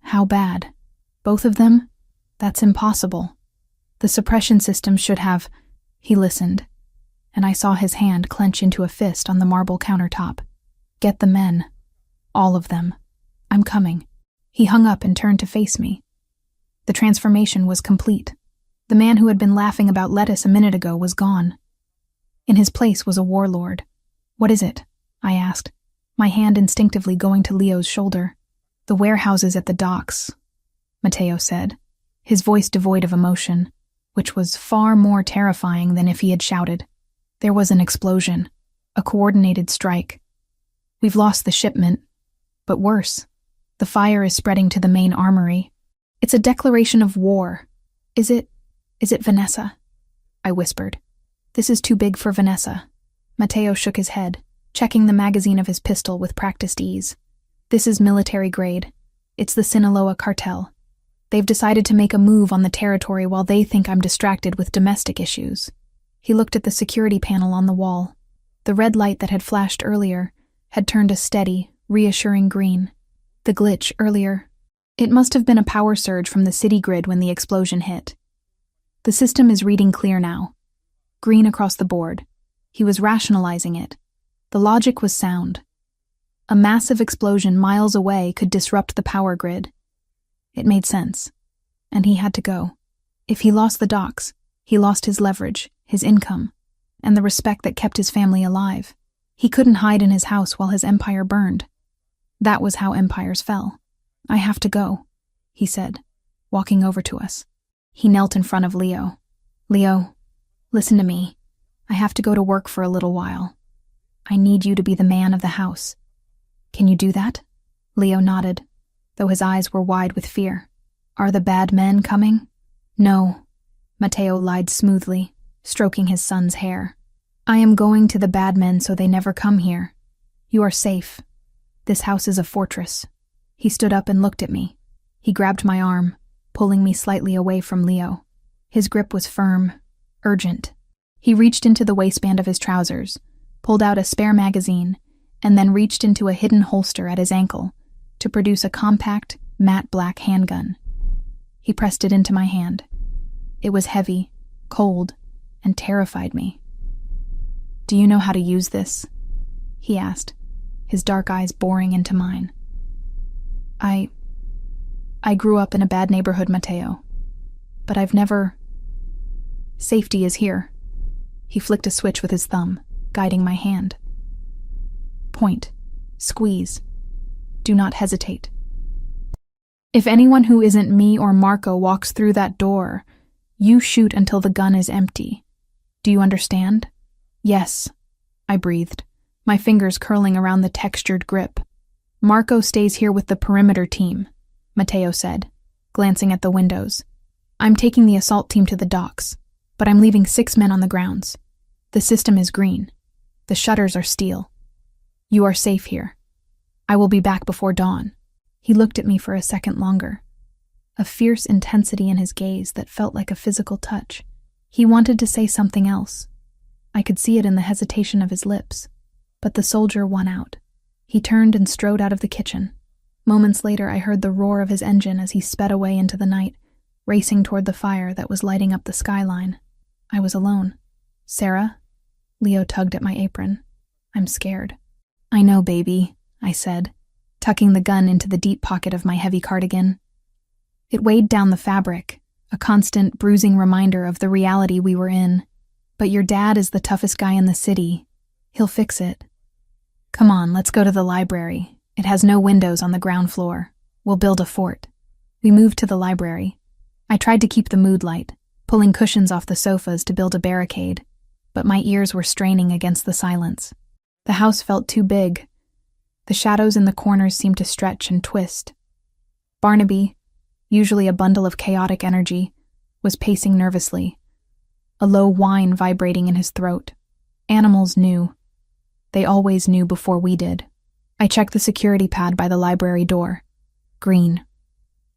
"How bad? Both of them? That's impossible. The suppression system should have—" He listened, and I saw his hand clench into a fist on the marble countertop. "Get the men. All of them. I'm coming." He hung up and turned to face me. The transformation was complete. The man who had been laughing about lettuce a minute ago was gone. In his place was a warlord. "What is it?" I asked, my hand instinctively going to Leo's shoulder. "The warehouses at the docks," Matteo said, his voice devoid of emotion, which was far more terrifying than if he had shouted. "There was an explosion, a coordinated strike. We've lost the shipment, but worse, the fire is spreading to the main armory. It's a declaration of war. Is it Vanessa?" I whispered. "This is too big for Vanessa." Matteo shook his head, checking the magazine of his pistol with practiced ease. "This is military grade. It's the Sinaloa cartel. They've decided to make a move on the territory while they think I'm distracted with domestic issues." He looked at the security panel on the wall. The red light that had flashed earlier had turned a steady, reassuring green. The glitch earlier. It must have been a power surge from the city grid when the explosion hit. "The system is reading clear now. Green across the board." He was rationalizing it. The logic was sound. A massive explosion miles away could disrupt the power grid. It made sense. And he had to go. If he lost the docks, he lost his leverage, his income, and the respect that kept his family alive. He couldn't hide in his house while his empire burned. That was how empires fell. "I have to go," he said, walking over to us. He knelt in front of Leo. "Leo, listen to me. I have to go to work for a little while. I need you to be the man of the house. Can you do that?" Leo nodded, though his eyes were wide with fear. "Are the bad men coming?" "No," Matteo lied smoothly, stroking his son's hair. "I am going to the bad men so they never come here. You are safe. This house is a fortress." He stood up and looked at me. He grabbed my arm, pulling me slightly away from Leo. His grip was firm, urgent. He reached into the waistband of his trousers, pulled out a spare magazine, and then reached into a hidden holster at his ankle to produce a compact, matte black handgun. He pressed it into my hand. It was heavy, cold, and terrified me. "Do you know how to use this?" he asked, his dark eyes boring into mine. I grew up in a bad neighborhood, Matteo, but I've never... Safety is here." He flicked a switch with his thumb, guiding my hand. "Point. Squeeze. Do not hesitate. If anyone who isn't me or Marco walks through that door, you shoot until the gun is empty. Do you understand?" "Yes," I breathed, my fingers curling around the textured grip. "Marco stays here with the perimeter team," Matteo said, glancing at the windows. "I'm taking the assault team to the docks, but I'm leaving 6 men on the grounds. The system is green. The shutters are steel. You are safe here. I will be back before dawn." He looked at me for a second longer, a fierce intensity in his gaze that felt like a physical touch. He wanted to say something else. I could see it in the hesitation of his lips, but the soldier won out. He turned and strode out of the kitchen. Moments later, I heard the roar of his engine as he sped away into the night, racing toward the fire that was lighting up the skyline. I was alone. "Sarah?" Leo tugged at my apron. "I'm scared." "I know, baby," I said, tucking the gun into the deep pocket of my heavy cardigan. It weighed down the fabric, a constant bruising reminder of the reality we were in. "But your dad is the toughest guy in the city. He'll fix it. Come on, let's go to the library. It has no windows on the ground floor. We'll build a fort." We moved to the library. I tried to keep the mood light, pulling cushions off the sofas to build a barricade, but my ears were straining against the silence. The house felt too big. The shadows in the corners seemed to stretch and twist. Barnaby, usually a bundle of chaotic energy, was pacing nervously, a low whine vibrating in his throat. Animals knew. They always knew before we did. I checked the security pad by the library door. Green.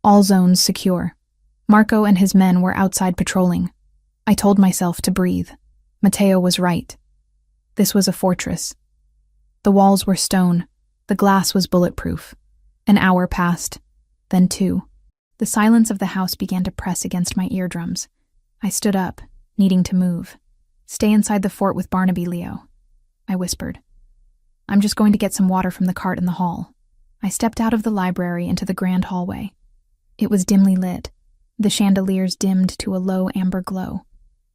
All zones secure. Marco and his men were outside patrolling. I told myself to breathe. Matteo was right. This was a fortress. The walls were stone. The glass was bulletproof. An hour passed, then 2. The silence of the house began to press against my eardrums. I stood up, needing to move. "Stay inside the fort with Barnaby, Leo," I whispered. "I'm just going to get some water from the cart in the hall." I stepped out of the library into the grand hallway. It was dimly lit, the chandeliers dimmed to a low amber glow.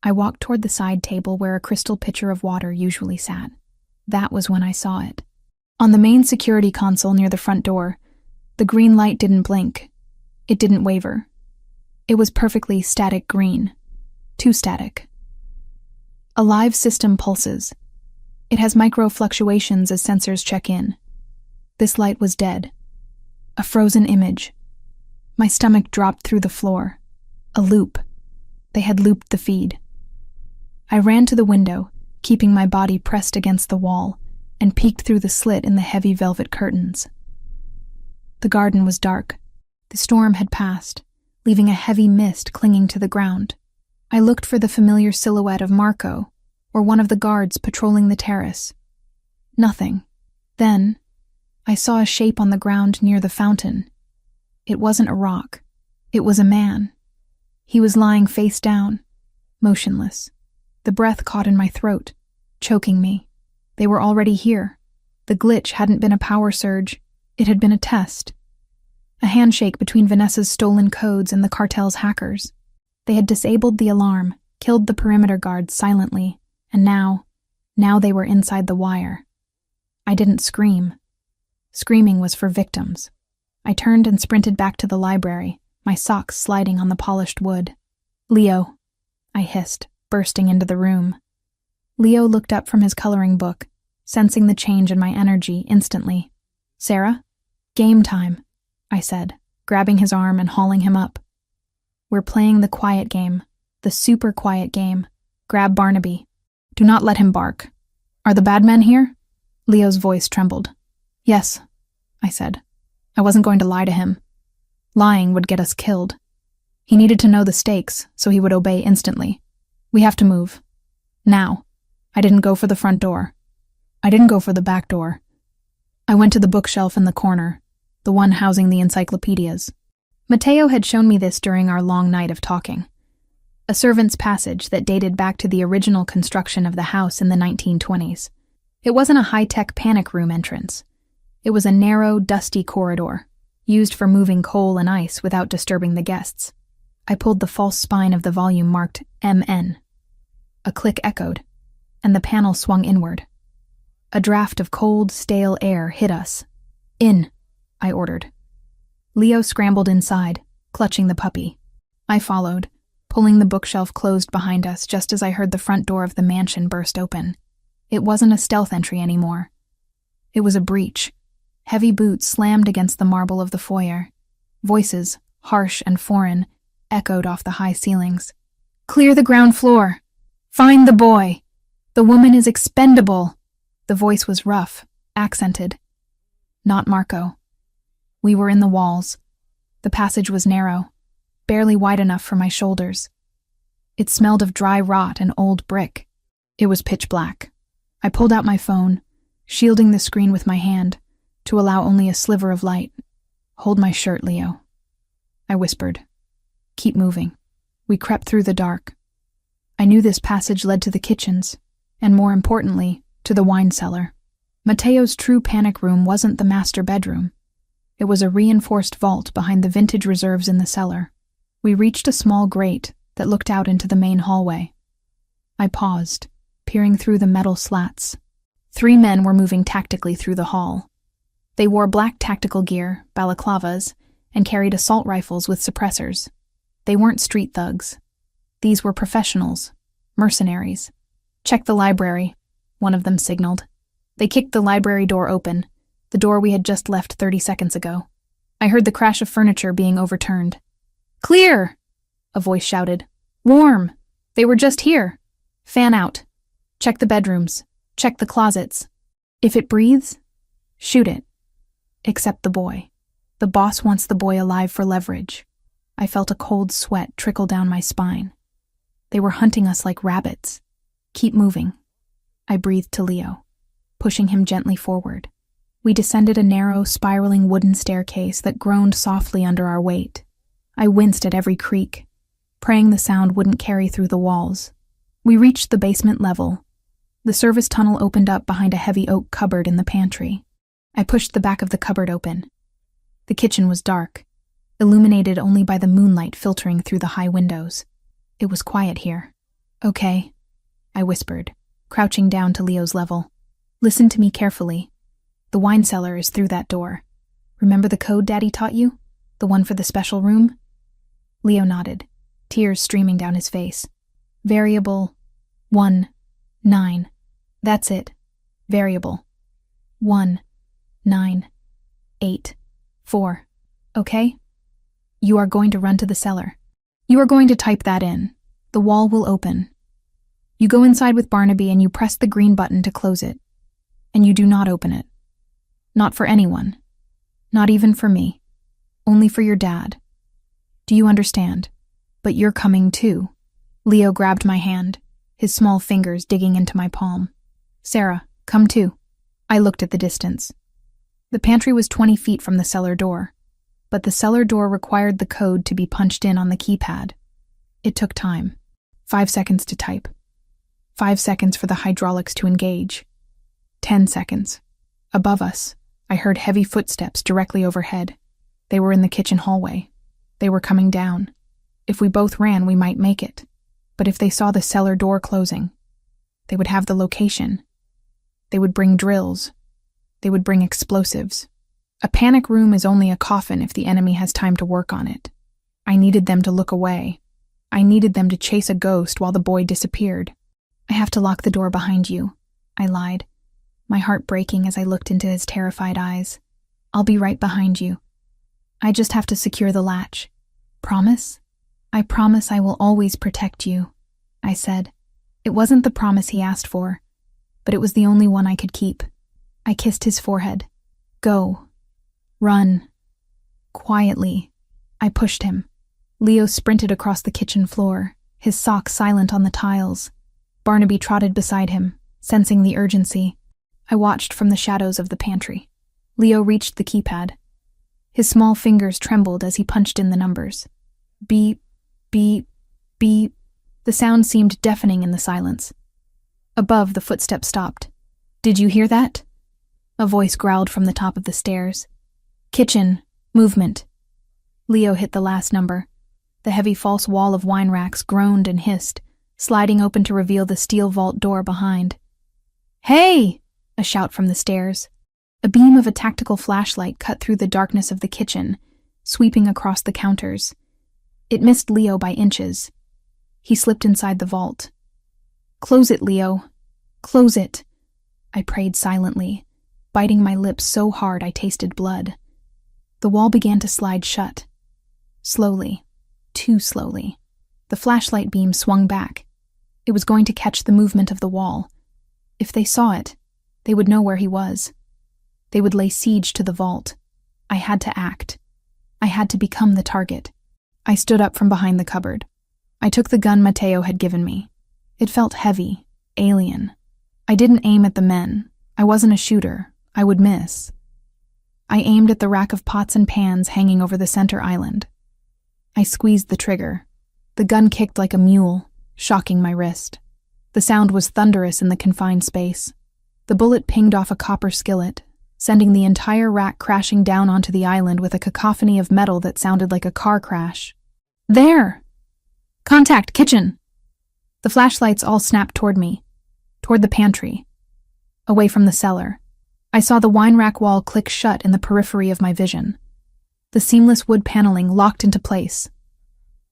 I walked toward the side table where a crystal pitcher of water usually sat. That was when I saw it. On the main security console near the front door, the green light didn't blink. It didn't waver. It was perfectly static green. Too static. A live system pulses. It has micro fluctuations as sensors check in. This light was dead. A frozen image. My stomach dropped through the floor. A loop. They had looped the feed. I ran to the window, keeping my body pressed against the wall, and peeked through the slit in the heavy velvet curtains. The garden was dark. The storm had passed, leaving a heavy mist clinging to the ground. I looked for the familiar silhouette of Marco, or one of the guards patrolling the terrace. Nothing. Then, I saw a shape on the ground near the fountain. It wasn't a rock. It was a man. He was lying face down, motionless. The breath caught in my throat, choking me. They were already here. The glitch hadn't been a power surge. It had been a test. A handshake between Vanessa's stolen codes and the cartel's hackers. They had disabled the alarm, killed the perimeter guards silently, and now they were inside the wire. I didn't scream. Screaming was for victims. I turned and sprinted back to the library, my socks sliding on the polished wood. "Leo," I hissed, bursting into the room. Leo looked up from his coloring book, sensing the change in my energy instantly. "Sarah? Game time," I said, grabbing his arm and hauling him up. "We're playing the quiet game, the super quiet game. Grab Barnaby. Do not let him bark. Are the bad men here?" Leo's voice trembled. "Yes," I said. I wasn't going to lie to him. Lying would get us killed. He needed to know the stakes, so he would obey instantly. "We have to move. Now." I didn't go for the front door. I didn't go for the back door. I went to the bookshelf in the corner, the one housing the encyclopedias. Mateo had shown me this during our long night of talking. A servant's passage that dated back to the original construction of the house in the 1920s. It wasn't a high-tech panic room entrance. It was a narrow, dusty corridor, used for moving coal and ice without disturbing the guests. I pulled the false spine of the volume marked MN. A click echoed, and the panel swung inward. A draft of cold, stale air hit us. "In," I ordered. Leo scrambled inside, clutching the puppy. I followed, pulling the bookshelf closed behind us just as I heard the front door of the mansion burst open. It wasn't a stealth entry anymore. It was a breach. Heavy boots slammed against the marble of the foyer. Voices, harsh and foreign, echoed off the high ceilings. "Clear the ground floor! Find the boy! The woman is expendable!" The voice was rough, accented. Not Marco. We were in the walls. The passage was narrow, barely wide enough for my shoulders. It smelled of dry rot and old brick. It was pitch black. I pulled out my phone, shielding the screen with my hand, to allow only a sliver of light. "Hold my shirt, Leo," I whispered. "Keep moving." We crept through the dark. I knew this passage led to the kitchens, and more importantly, to the wine cellar. Mateo's true panic room wasn't the master bedroom. It was a reinforced vault behind the vintage reserves in the cellar. We reached a small grate that looked out into the main hallway. I paused, peering through the metal slats. 3 men were moving tactically through the hall. They wore black tactical gear, balaclavas, and carried assault rifles with suppressors. They weren't street thugs. These were professionals, mercenaries. "Check the library," one of them signaled. They kicked the library door open, the door we had just left 30 seconds ago. I heard the crash of furniture being overturned. "Clear!" a voice shouted. "Warm! They were just here. Fan out. Check the bedrooms. Check the closets. If it breathes, shoot it. Except the boy. The boss wants the boy alive for leverage." I felt a cold sweat trickle down my spine. They were hunting us like rabbits. "Keep moving," I breathed to Leo, pushing him gently forward. We descended a narrow, spiraling wooden staircase that groaned softly under our weight. I winced at every creak, praying the sound wouldn't carry through the walls. We reached the basement level. The service tunnel opened up behind a heavy oak cupboard in the pantry. I pushed the back of the cupboard open, The kitchen was dark, illuminated only by the moonlight filtering through the high windows. It was quiet here. "Okay," I whispered, crouching down to Leo's level. "Listen to me carefully. The wine cellar is through that door. Remember the code Daddy taught you? The one for the special room?" Leo nodded, tears streaming down his face. "Variable 1, 9. That's it. Variable 1, 9, 8, 4. Okay? You are going to run to the cellar. You are going to type that in. The wall will open. You go inside with Barnaby and you press the green button to close it. And you do not open it. Not for anyone. Not even for me. Only for your dad. Do you understand? But you're coming too." Leo grabbed my hand, his small fingers digging into my palm. "Sarah, come too." I looked at the distance. The pantry was 20 feet from the cellar door, but the cellar door required the code to be punched in on the keypad. It took time. 5 seconds to type. 5 seconds for the hydraulics to engage. 10 seconds. Above us, I heard heavy footsteps directly overhead. They were in the kitchen hallway. They were coming down. If we both ran, we might make it. But if they saw the cellar door closing, they would have the location. They would bring drills. They would bring explosives. A panic room is only a coffin if the enemy has time to work on it. I needed them to look away. I needed them to chase a ghost while the boy disappeared. "I have to lock the door behind you," I lied, my heart breaking as I looked into his terrified eyes. "I'll be right behind you. I just have to secure the latch. Promise?" "I promise I will always protect you," I said. It wasn't the promise he asked for, but it was the only one I could keep. I kissed his forehead. "Go. Run." Quietly, I pushed him. Leo sprinted across the kitchen floor, his socks silent on the tiles. Barnaby trotted beside him, sensing the urgency. I watched from the shadows of the pantry. Leo reached the keypad. His small fingers trembled as he punched in the numbers. Beep, beep, beep. The sound seemed deafening in the silence. Above, the footsteps stopped. "Did you hear that?" A voice growled from the top of the stairs. "Kitchen, movement." Leo hit the last number. The heavy false wall of wine racks groaned and hissed, sliding open to reveal the steel vault door behind. "Hey!" A shout from the stairs. A beam of a tactical flashlight cut through the darkness of the kitchen, sweeping across the counters. It missed Leo by inches. He slipped inside the vault. "Close it, Leo. Close it." I prayed silently, biting my lips so hard I tasted blood. The wall began to slide shut. Slowly. Too slowly. The flashlight beam swung back. It was going to catch the movement of the wall. If they saw it, they would know where he was. They would lay siege to the vault. I had to act. I had to become the target. I stood up from behind the cupboard. I took the gun Mateo had given me. It felt heavy, alien. I didn't aim at the men. I wasn't a shooter. I would miss. I aimed at the rack of pots and pans hanging over the center island. I squeezed the trigger. The gun kicked like a mule, shocking my wrist. The sound was thunderous in the confined space. The bullet pinged off a copper skillet, sending the entire rack crashing down onto the island with a cacophony of metal that sounded like a car crash. "There! Contact, kitchen!" The flashlights all snapped toward me, toward the pantry, away from the cellar. I saw the wine rack wall click shut in the periphery of my vision. The seamless wood paneling locked into place.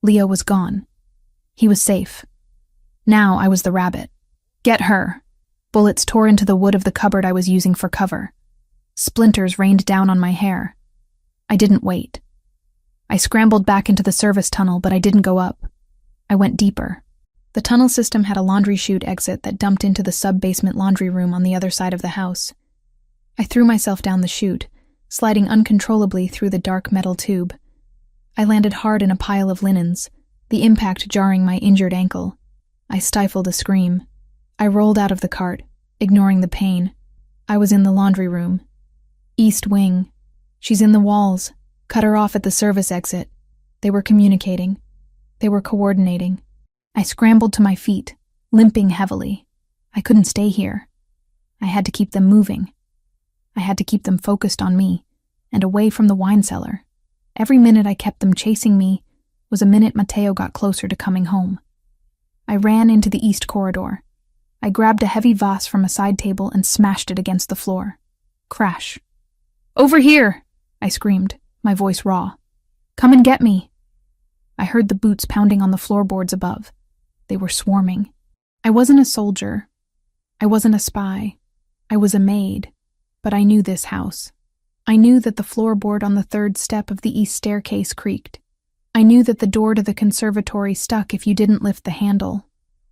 Leo was gone. He was safe. Now I was the rabbit. "Get her!" Bullets tore into the wood of the cupboard I was using for cover. Splinters rained down on my hair. I didn't wait. I scrambled back into the service tunnel, but I didn't go up. I went deeper. The tunnel system had a laundry chute exit that dumped into the sub-basement laundry room on the other side of the house. I threw myself down the chute, sliding uncontrollably through the dark metal tube. I landed hard in a pile of linens, the impact jarring my injured ankle. I stifled a scream. I rolled out of the cart, ignoring the pain. I was in the laundry room. East wing. She's in the walls. Cut her off at the service exit. They were communicating. They were coordinating. I scrambled to my feet, limping heavily. I couldn't stay here. I had to keep them moving. I had to keep them focused on me. and away from the wine cellar. Every minute I kept them chasing me was a minute Matteo got closer to coming home. I ran into the east corridor. I grabbed a heavy vase from a side table and smashed it against the floor. Crash. "Over here!" I screamed, my voice raw. "Come and get me!" I heard the boots pounding on the floorboards above. They were swarming. I wasn't a soldier. I wasn't a spy. I was a maid. But I knew this house. I knew that the floorboard on the third step of the east staircase creaked. I knew that the door to the conservatory stuck if you didn't lift the handle.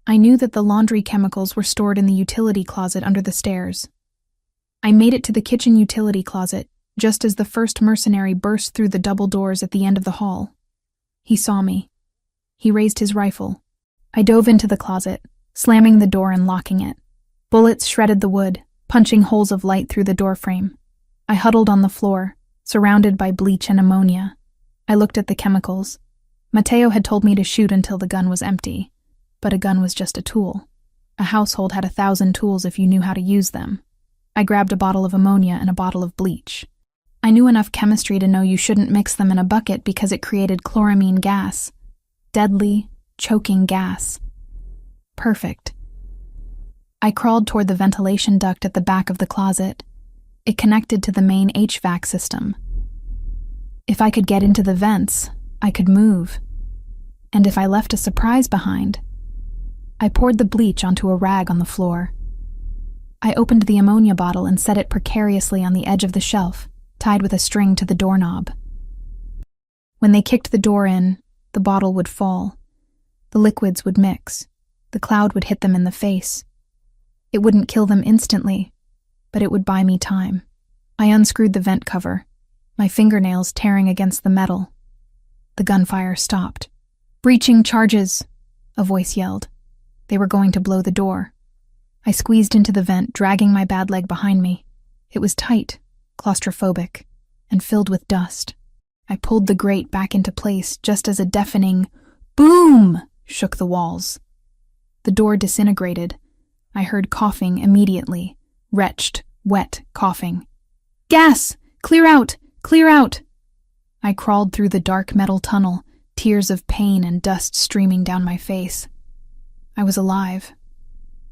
I knew that the laundry chemicals were stored in the utility closet under the stairs. I made it to the kitchen utility closet just as the first mercenary burst through the double doors at the end of the hall. He saw me. He raised his rifle. I dove into the closet, slamming the door and locking it. Bullets shredded the wood, punching holes of light through the doorframe. I huddled on the floor, surrounded by bleach and ammonia. I looked at the chemicals. Matteo had told me to shoot until the gun was empty, but a gun was just a tool. A household had 1,000 tools if you knew how to use them. I grabbed a bottle of ammonia and a bottle of bleach. I knew enough chemistry to know you shouldn't mix them in a bucket because it created chloramine gas. Deadly, choking gas. Perfect. I crawled toward the ventilation duct at the back of the closet. It connected to the main HVAC system. If I could get into the vents, I could move. And if I left a surprise behind, I poured the bleach onto a rag on the floor. I opened the ammonia bottle and set it precariously on the edge of the shelf, tied with a string to the doorknob. When they kicked the door in, the bottle would fall. The liquids would mix. The cloud would hit them in the face. It wouldn't kill them instantly, but it would buy me time. I unscrewed the vent cover, my fingernails tearing against the metal. The gunfire stopped. "Breaching charges," a voice yelled. They were going to blow the door. I squeezed into the vent, dragging my bad leg behind me. It was tight, claustrophobic, and filled with dust. I pulled the grate back into place just as a deafening boom shook the walls. The door disintegrated. I heard coughing immediately, retched, wet coughing. "Gas! Clear out! Clear out!" I crawled through the dark metal tunnel, tears of pain and dust streaming down my face. I was alive.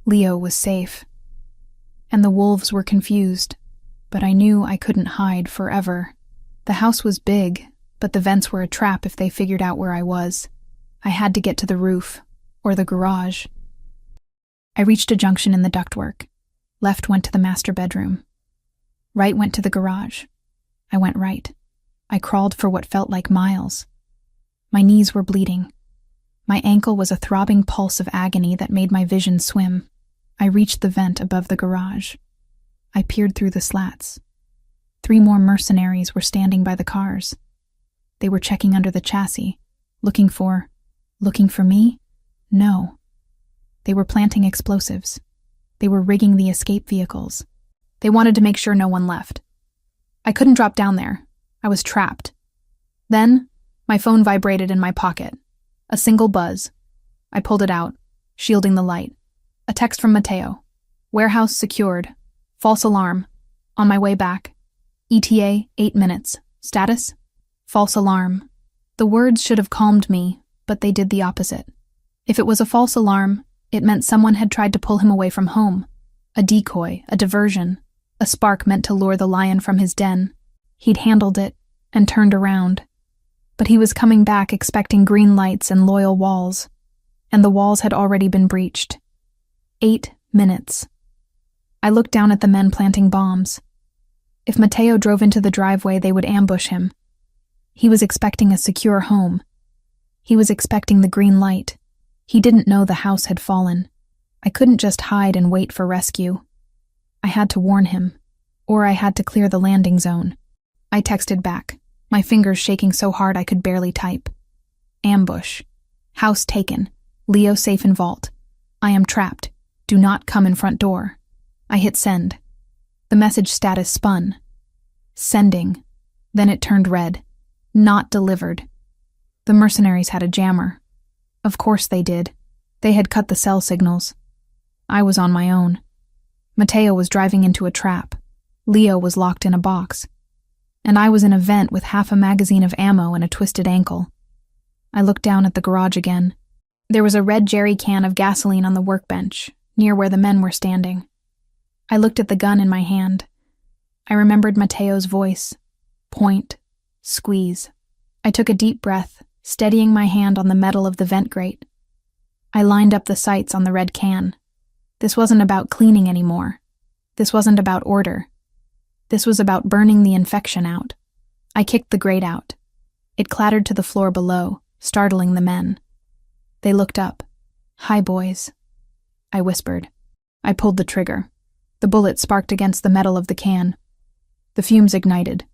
Leo was safe. And the wolves were confused, but I knew I couldn't hide forever. The house was big, but the vents were a trap if they figured out where I was. I had to get to the roof, or the garage. I reached a junction in the ductwork. Left went to the master bedroom. Right went to the garage. I went right. I crawled for what felt like miles. My knees were bleeding. My ankle was a throbbing pulse of agony that made my vision swim. I reached the vent above the garage. I peered through the slats. 3 more mercenaries were standing by the cars. They were checking under the chassis, looking for me? No. They were planting explosives. They were rigging the escape vehicles. They wanted to make sure no one left. I couldn't drop down there. I was trapped. Then, my phone vibrated in my pocket. A single buzz. I pulled it out, shielding the light. A text from Matteo. "Warehouse secured. False alarm. On my way back. ETA 8 minutes. Status? False alarm." The words should have calmed me, but they did the opposite. If it was a false alarm, it meant someone had tried to pull him away from home. A decoy, a diversion, a spark meant to lure the lion from his den. He'd handled it and turned around. But he was coming back expecting green lights and loyal walls, and the walls had already been breached. 8 minutes. I looked down at the men planting bombs. If Matteo drove into the driveway, they would ambush him. He was expecting a secure home. He was expecting the green light. He didn't know the house had fallen. I couldn't just hide and wait for rescue. I had to warn him, or I had to clear the landing zone. I texted back, my fingers shaking so hard I could barely type. Ambush. House taken. Leo safe in vault. I am trapped. Do not come in front door. I hit send. The message status spun. Sending. Then it turned red. Not delivered. The mercenaries had a jammer. Of course they did. They had cut the cell signals. I was on my own. Matteo was driving into a trap. Leo was locked in a box. and I was in a vent with half a magazine of ammo and a twisted ankle. I looked down at the garage again. There was a red jerry can of gasoline on the workbench, near where the men were standing. I looked at the gun in my hand. I remembered Mateo's voice. Point. Squeeze. I took a deep breath, steadying my hand on the metal of the vent grate. I lined up the sights on the red can. This wasn't about cleaning anymore. This wasn't about order. This was about burning the infection out. I kicked the grate out. It clattered to the floor below, startling the men. They looked up. "Hi, boys," I whispered. I pulled the trigger. The bullet sparked against the metal of the can. The fumes ignited.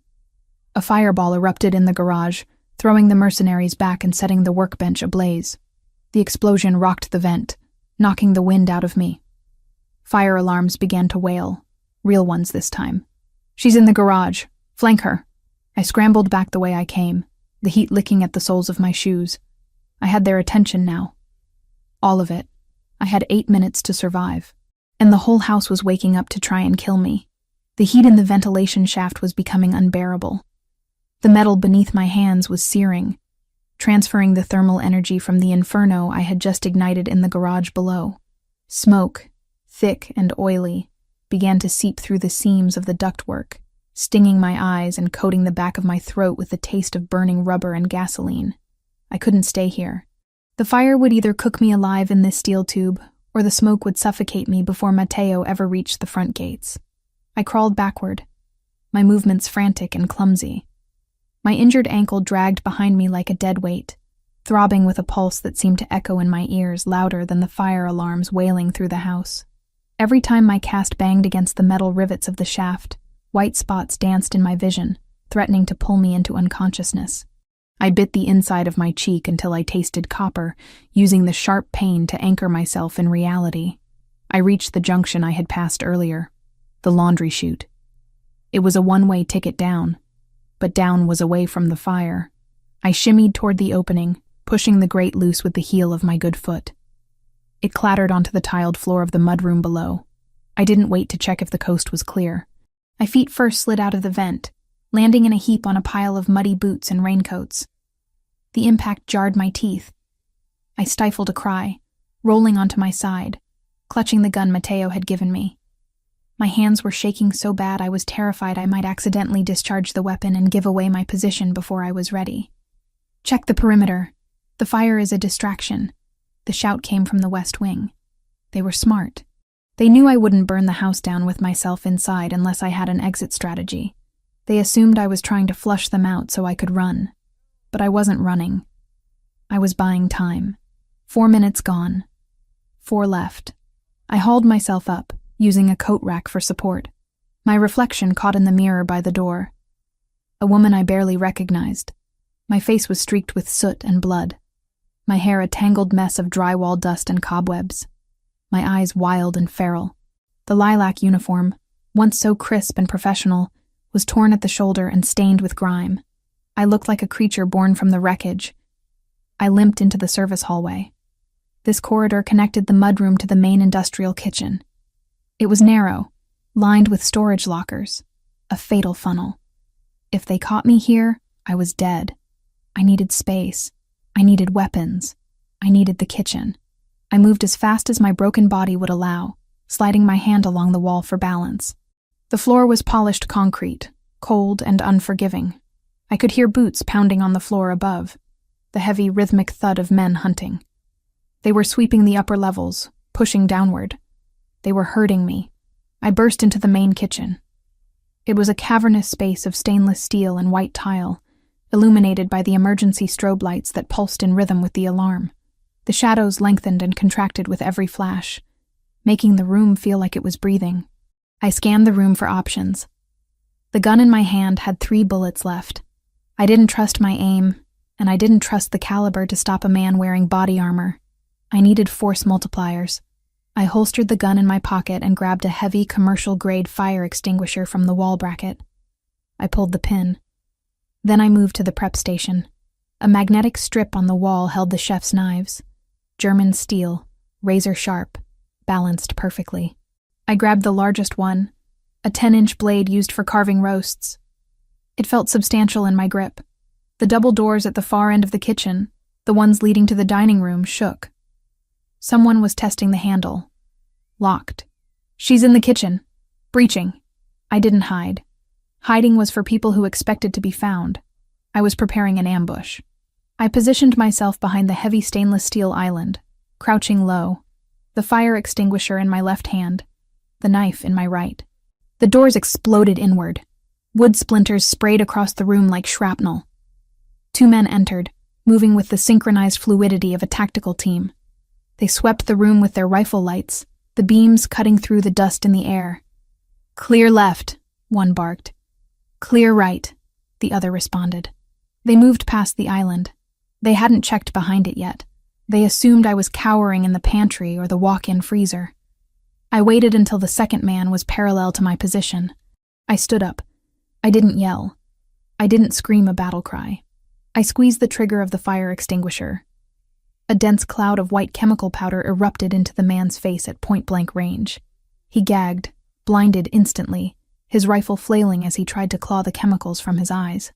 A fireball erupted in the garage, throwing the mercenaries back and setting the workbench ablaze. The explosion rocked the vent, knocking the wind out of me. Fire alarms began to wail, real ones this time. "She's in the garage. Flank her." I scrambled back the way I came, the heat licking at the soles of my shoes. I had their attention now. All of it. I had 8 minutes to survive. And the whole house was waking up to try and kill me. The heat in the ventilation shaft was becoming unbearable. The metal beneath my hands was searing, transferring the thermal energy from the inferno I had just ignited in the garage below. Smoke, thick and oily, began to seep through the seams of the ductwork, stinging my eyes and coating the back of my throat with the taste of burning rubber and gasoline. I couldn't stay here. The fire would either cook me alive in this steel tube, or the smoke would suffocate me before Mateo ever reached the front gates. I crawled backward, my movements frantic and clumsy. My injured ankle dragged behind me like a dead weight, throbbing with a pulse that seemed to echo in my ears louder than the fire alarms wailing through the house. Every time my cast banged against the metal rivets of the shaft, white spots danced in my vision, threatening to pull me into unconsciousness. I bit the inside of my cheek until I tasted copper, using the sharp pain to anchor myself in reality. I reached the junction I had passed earlier, the laundry chute. It was a one-way ticket down, but down was away from the fire. I shimmied toward the opening, pushing the grate loose with the heel of my good foot. It clattered onto the tiled floor of the mudroom below. I didn't wait to check if the coast was clear. My feet first slid out of the vent, landing in a heap on a pile of muddy boots and raincoats. The impact jarred my teeth. I stifled a cry, rolling onto my side, clutching the gun Mateo had given me. My hands were shaking so bad I was terrified I might accidentally discharge the weapon and give away my position before I was ready. "Check the perimeter. The fire is a distraction." The shout came from the west wing. They were smart. They knew I wouldn't burn the house down with myself inside unless I had an exit strategy. They assumed I was trying to flush them out so I could run. But I wasn't running. I was buying time. 4 minutes gone. 4 left. I hauled myself up, using a coat rack for support. My reflection caught in the mirror by the door. A woman I barely recognized. My face was streaked with soot and blood. My hair a tangled mess of drywall dust and cobwebs. My eyes wild and feral. The lilac uniform, once so crisp and professional, was torn at the shoulder and stained with grime. I looked like a creature born from the wreckage. I limped into the service hallway. This corridor connected the mudroom to the main industrial kitchen. It was narrow, lined with storage lockers, a fatal funnel. If they caught me here, I was dead. I needed space. I needed weapons. I needed the kitchen. I moved as fast as my broken body would allow, sliding my hand along the wall for balance. The floor was polished concrete, cold and unforgiving. I could hear boots pounding on the floor above, the heavy rhythmic thud of men hunting. They were sweeping the upper levels, pushing downward. They were hurting me. I burst into the main kitchen. It was a cavernous space of stainless steel and white tile, illuminated by the emergency strobe lights that pulsed in rhythm with the alarm. The shadows lengthened and contracted with every flash, making the room feel like it was breathing. I scanned the room for options. The gun in my hand had 3 bullets left. I didn't trust my aim, and I didn't trust the caliber to stop a man wearing body armor. I needed force multipliers. I holstered the gun in my pocket and grabbed a heavy commercial-grade fire extinguisher from the wall bracket. I pulled the pin. Then I moved to the prep station. A magnetic strip on the wall held the chef's knives. German steel, razor sharp, balanced perfectly. I grabbed the largest one, a 10-inch blade used for carving roasts. It felt substantial in my grip. The double doors at the far end of the kitchen, the ones leading to the dining room, shook. Someone was testing the handle. Locked. "She's in the kitchen. Breaching." I didn't hide. Hiding was for people who expected to be found. I was preparing an ambush. I positioned myself behind the heavy stainless steel island, crouching low, the fire extinguisher in my left hand, the knife in my right. The doors exploded inward. Wood splinters sprayed across the room like shrapnel. 2 men entered, moving with the synchronized fluidity of a tactical team. They swept the room with their rifle lights, the beams cutting through the dust in the air. "Clear left," one barked. "Clear right," the other responded. They moved past the island. They hadn't checked behind it yet. They assumed I was cowering in the pantry or the walk-in freezer. I waited until the second man was parallel to my position. I stood up. I didn't yell. I didn't scream a battle cry. I squeezed the trigger of the fire extinguisher. A dense cloud of white chemical powder erupted into the man's face at point-blank range. He gagged, blinded instantly, his rifle flailing as he tried to claw the chemicals from his eyes.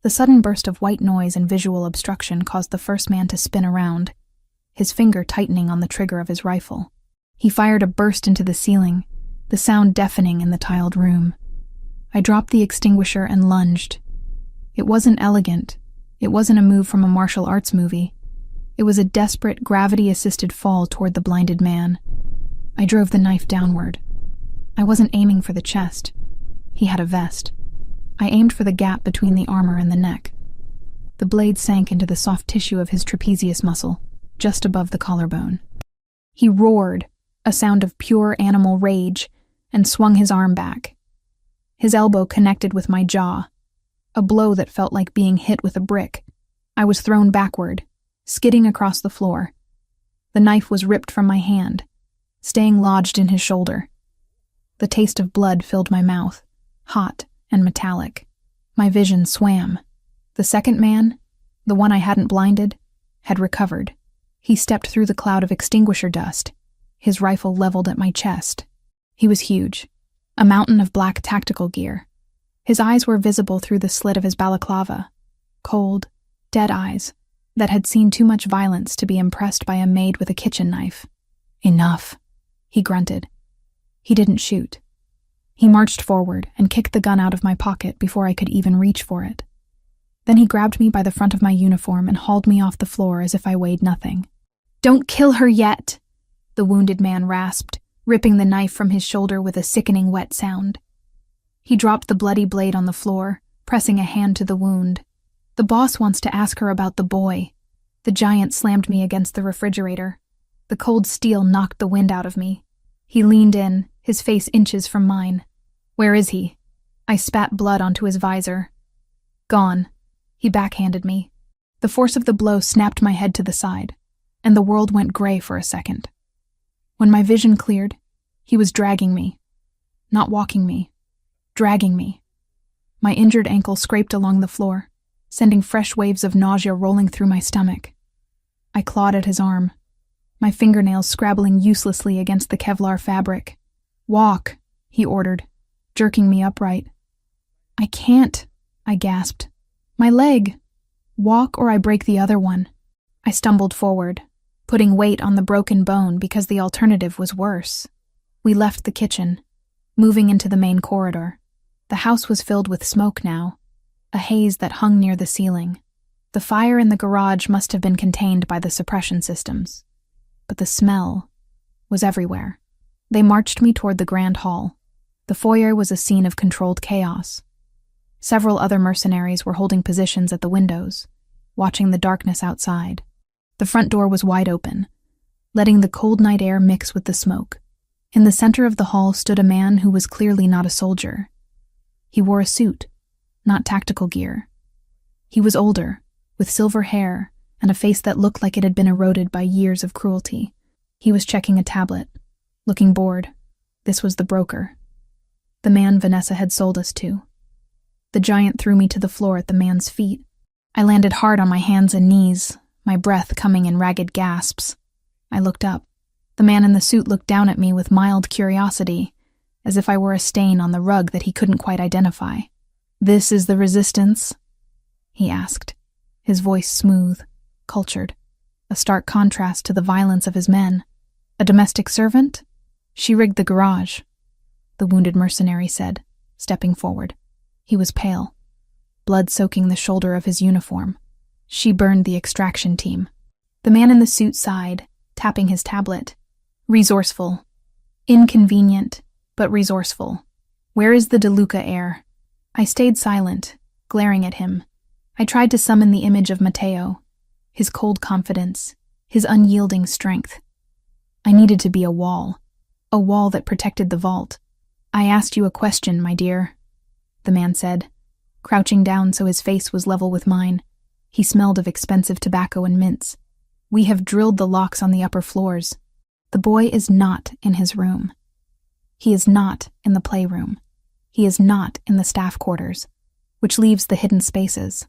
The sudden burst of white noise and visual obstruction caused the first man to spin around, his finger tightening on the trigger of his rifle. He fired a burst into the ceiling, the sound deafening in the tiled room. I dropped the extinguisher and lunged. It wasn't elegant. It wasn't a move from a martial arts movie. It was a desperate, gravity-assisted fall toward the blinded man. I drove the knife downward. I wasn't aiming for the chest. He had a vest. I aimed for the gap between the armor and the neck. The blade sank into the soft tissue of his trapezius muscle, just above the collarbone. He roared, a sound of pure animal rage, and swung his arm back. His elbow connected with my jaw, a blow that felt like being hit with a brick. I was thrown backward, skidding across the floor. The knife was ripped from my hand, staying lodged in his shoulder. The taste of blood filled my mouth, hot and metallic. My vision swam. The second man, the one I hadn't blinded, had recovered. He stepped through the cloud of extinguisher dust, his rifle leveled at my chest. He was huge, a mountain of black tactical gear. His eyes were visible through the slit of his balaclava, cold, dead eyes that had seen too much violence to be impressed by a maid with a kitchen knife. "Enough," he grunted. He didn't shoot. He marched forward and kicked the gun out of my pocket before I could even reach for it. Then he grabbed me by the front of my uniform and hauled me off the floor as if I weighed nothing. "Don't kill her yet," the wounded man rasped, ripping the knife from his shoulder with a sickening wet sound. He dropped the bloody blade on the floor, pressing a hand to the wound. "The boss wants to ask her about the boy." The giant slammed me against the refrigerator. The cold steel knocked the wind out of me. He leaned in, his face inches from mine. "Where is he?" I spat blood onto his visor. "Gone." He backhanded me. The force of the blow snapped my head to the side, and the world went gray for a second. When my vision cleared, he was dragging me. Not walking me. Dragging me. My injured ankle scraped along the floor, sending fresh waves of nausea rolling through my stomach. I clawed at his arm, my fingernails scrabbling uselessly against the Kevlar fabric. "Walk," he ordered, jerking me upright. "I can't," I gasped. "My leg. Walk or I break the other one." I stumbled forward, putting weight on the broken bone because the alternative was worse. We left the kitchen, moving into the main corridor. The house was filled with smoke now, a haze that hung near the ceiling. The fire in the garage must have been contained by the suppression systems. But the smell was everywhere. They marched me toward the grand hall. The foyer was a scene of controlled chaos. Several other mercenaries were holding positions at the windows, watching the darkness outside. The front door was wide open, letting the cold night air mix with the smoke. In the center of the hall stood a man who was clearly not a soldier. He wore a suit, not tactical gear. He was older, with silver hair and a face that looked like it had been eroded by years of cruelty. He was checking a tablet, looking bored. This was the broker, the man Vanessa had sold us to. The giant threw me to the floor at the man's feet. I landed hard on my hands and knees, my breath coming in ragged gasps. I looked up. The man in the suit looked down at me with mild curiosity, as if I were a stain on the rug that he couldn't quite identify. "This is the resistance?" he asked, his voice smooth, cultured, a stark contrast to the violence of his men. "A domestic servant?" "She rigged the garage," the wounded mercenary said, stepping forward. He was pale, blood soaking the shoulder of his uniform. "She burned the extraction team." The man in the suit sighed, tapping his tablet. "Resourceful. Inconvenient, but resourceful. Where is the DeLuca heir?" I stayed silent, glaring at him. I tried to summon the image of Matteo, his cold confidence, his unyielding strength. I needed to be a wall that protected the vault. "I asked you a question, my dear," the man said, crouching down so his face was level with mine. He smelled of expensive tobacco and mints. "We have drilled the locks on the upper floors. The boy is not in his room. He is not in the playroom. He is not in the staff quarters, which leaves the hidden spaces,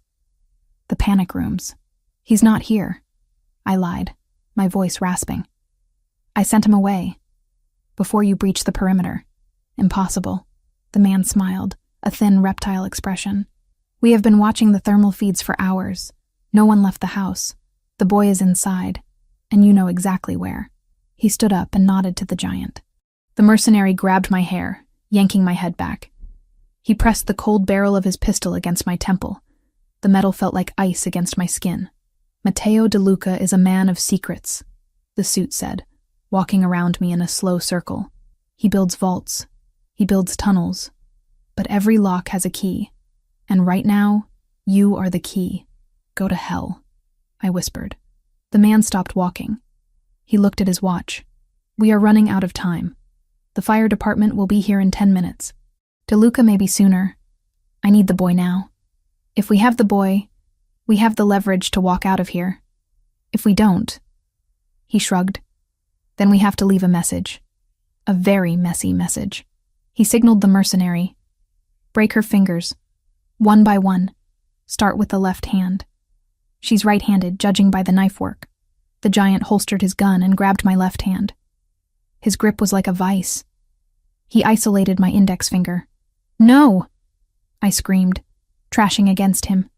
the panic rooms. He's not here." I lied, my voice rasping. "I sent him away. Before you breached the perimeter." "Impossible." The man smiled, a thin reptile expression. "We have been watching the thermal feeds for hours. No one left the house. The boy is inside, and you know exactly where." He stood up and nodded to the giant. The mercenary grabbed my hair, yanking my head back. He pressed the cold barrel of his pistol against my temple. The metal felt like ice against my skin. "Matteo DeLuca is a man of secrets," the suit said, walking around me in a slow circle. "He builds vaults. He builds tunnels. But every lock has a key. And right now, you are the key. Go to hell," I whispered. The man stopped walking. He looked at his watch. "We are running out of time. The fire department will be here in 10 minutes. DeLuca may be sooner. I need the boy now. If we have the boy, we have the leverage to walk out of here. If we don't," he shrugged, "then we have to leave a message. A very messy message." He signaled the mercenary. "Break her fingers. One by one. Start with the left hand." "She's right-handed, judging by the knife work." The giant holstered his gun and grabbed my left hand. His grip was like a vice. He isolated my index finger. "No!" I screamed, trashing against him.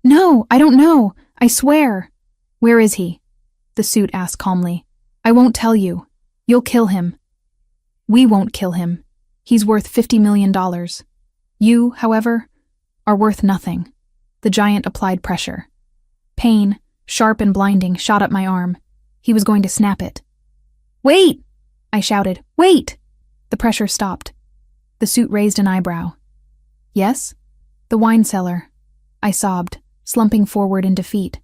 "No, I don't know. I swear." "Where is he?" the suit asked calmly. "I won't tell you. You'll kill him." "We won't kill him. He's worth $50 million. You, however, are worth nothing." The giant applied pressure. Pain, sharp and blinding, shot up my arm. He was going to snap it. "Wait!" I shouted. "Wait!" The pressure stopped. The suit raised an eyebrow. "Yes?" "The wine cellar," I sobbed, slumping forward in defeat.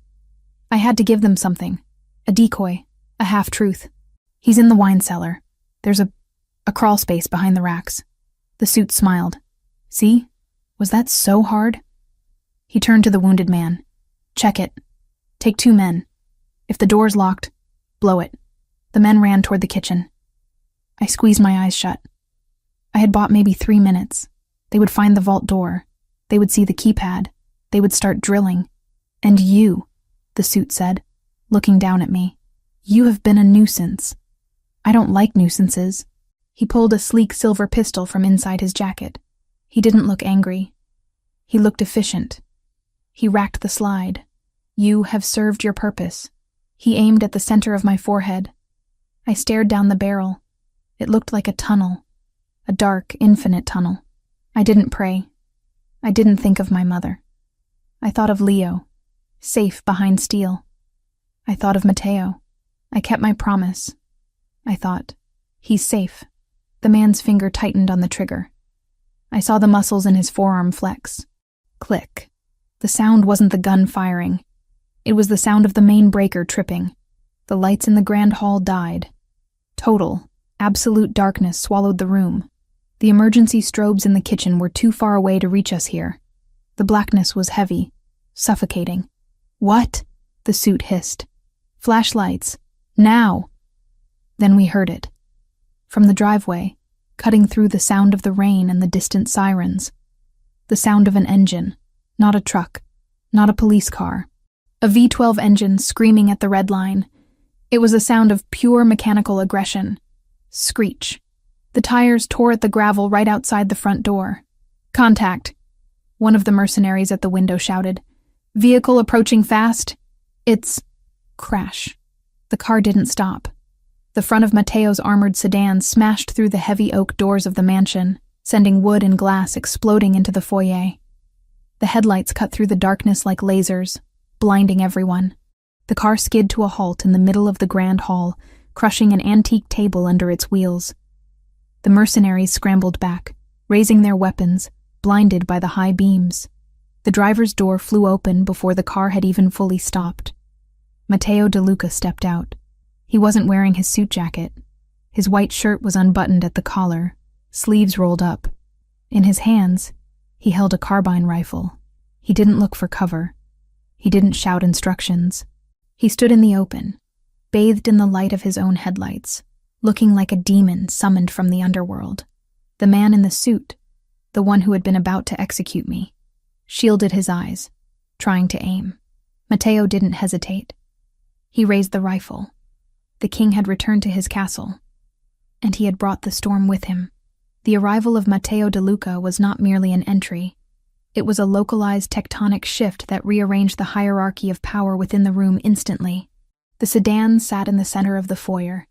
I had to give them something. A decoy, a half-truth. "He's in the wine cellar. There's a crawl space behind the racks." The suit smiled. "See? Was that so hard?" He turned to the wounded man. "Check it. Take 2 men. If the door's locked, blow it." The men ran toward the kitchen. I squeezed my eyes shut. I had bought maybe 3 minutes. They would find the vault door. They would see the keypad. They would start drilling. "And you," the suit said, looking down at me. "You have been a nuisance." "I don't like nuisances." He pulled a sleek silver pistol from inside his jacket. He didn't look angry. He looked efficient. He racked the slide. "You have served your purpose." He aimed at the center of my forehead. I stared down the barrel. It looked like a tunnel, a dark, infinite tunnel. I didn't pray. I didn't think of my mother. I thought of Leo, safe behind steel. I thought of Matteo. I kept my promise. I thought, he's safe. The man's finger tightened on the trigger. I saw the muscles in his forearm flex. Click. The sound wasn't the gun firing. It was the sound of the main breaker tripping. The lights in the grand hall died. Total, absolute darkness swallowed the room. The emergency strobes in the kitchen were too far away to reach us here. The blackness was heavy, suffocating. "What?" the suit hissed. "Flashlights. Now!" Then we heard it. From the driveway, cutting through the sound of the rain and the distant sirens. The sound of an engine, not a truck, not a police car. A V12 engine screaming at the red line. It was a sound of pure mechanical aggression. Screech. The tires tore at the gravel right outside the front door. "Contact." One of the mercenaries at the window shouted, "Vehicle approaching fast." It's... Crash. The car didn't stop. The front of Mateo's armored sedan smashed through the heavy oak doors of the mansion, sending wood and glass exploding into the foyer. The headlights cut through the darkness like lasers, blinding everyone. The car skid to a halt in the middle of the grand hall, crushing an antique table under its wheels. The mercenaries scrambled back, raising their weapons, blinded by the high beams. The driver's door flew open before the car had even fully stopped. Matteo De Luca stepped out. He wasn't wearing his suit jacket. His white shirt was unbuttoned at the collar, sleeves rolled up. In his hands, he held a carbine rifle. He didn't look for cover. He didn't shout instructions. He stood in the open, bathed in the light of his own headlights, looking like a demon summoned from the underworld. The man in the suit, the one who had been about to execute me, shielded his eyes, trying to aim. Matteo didn't hesitate. He raised the rifle. The king had returned to his castle, and he had brought the storm with him. The arrival of Matteo De Luca was not merely an entry. It was a localized tectonic shift that rearranged the hierarchy of power within the room instantly. The sedan sat in the center of the foyer,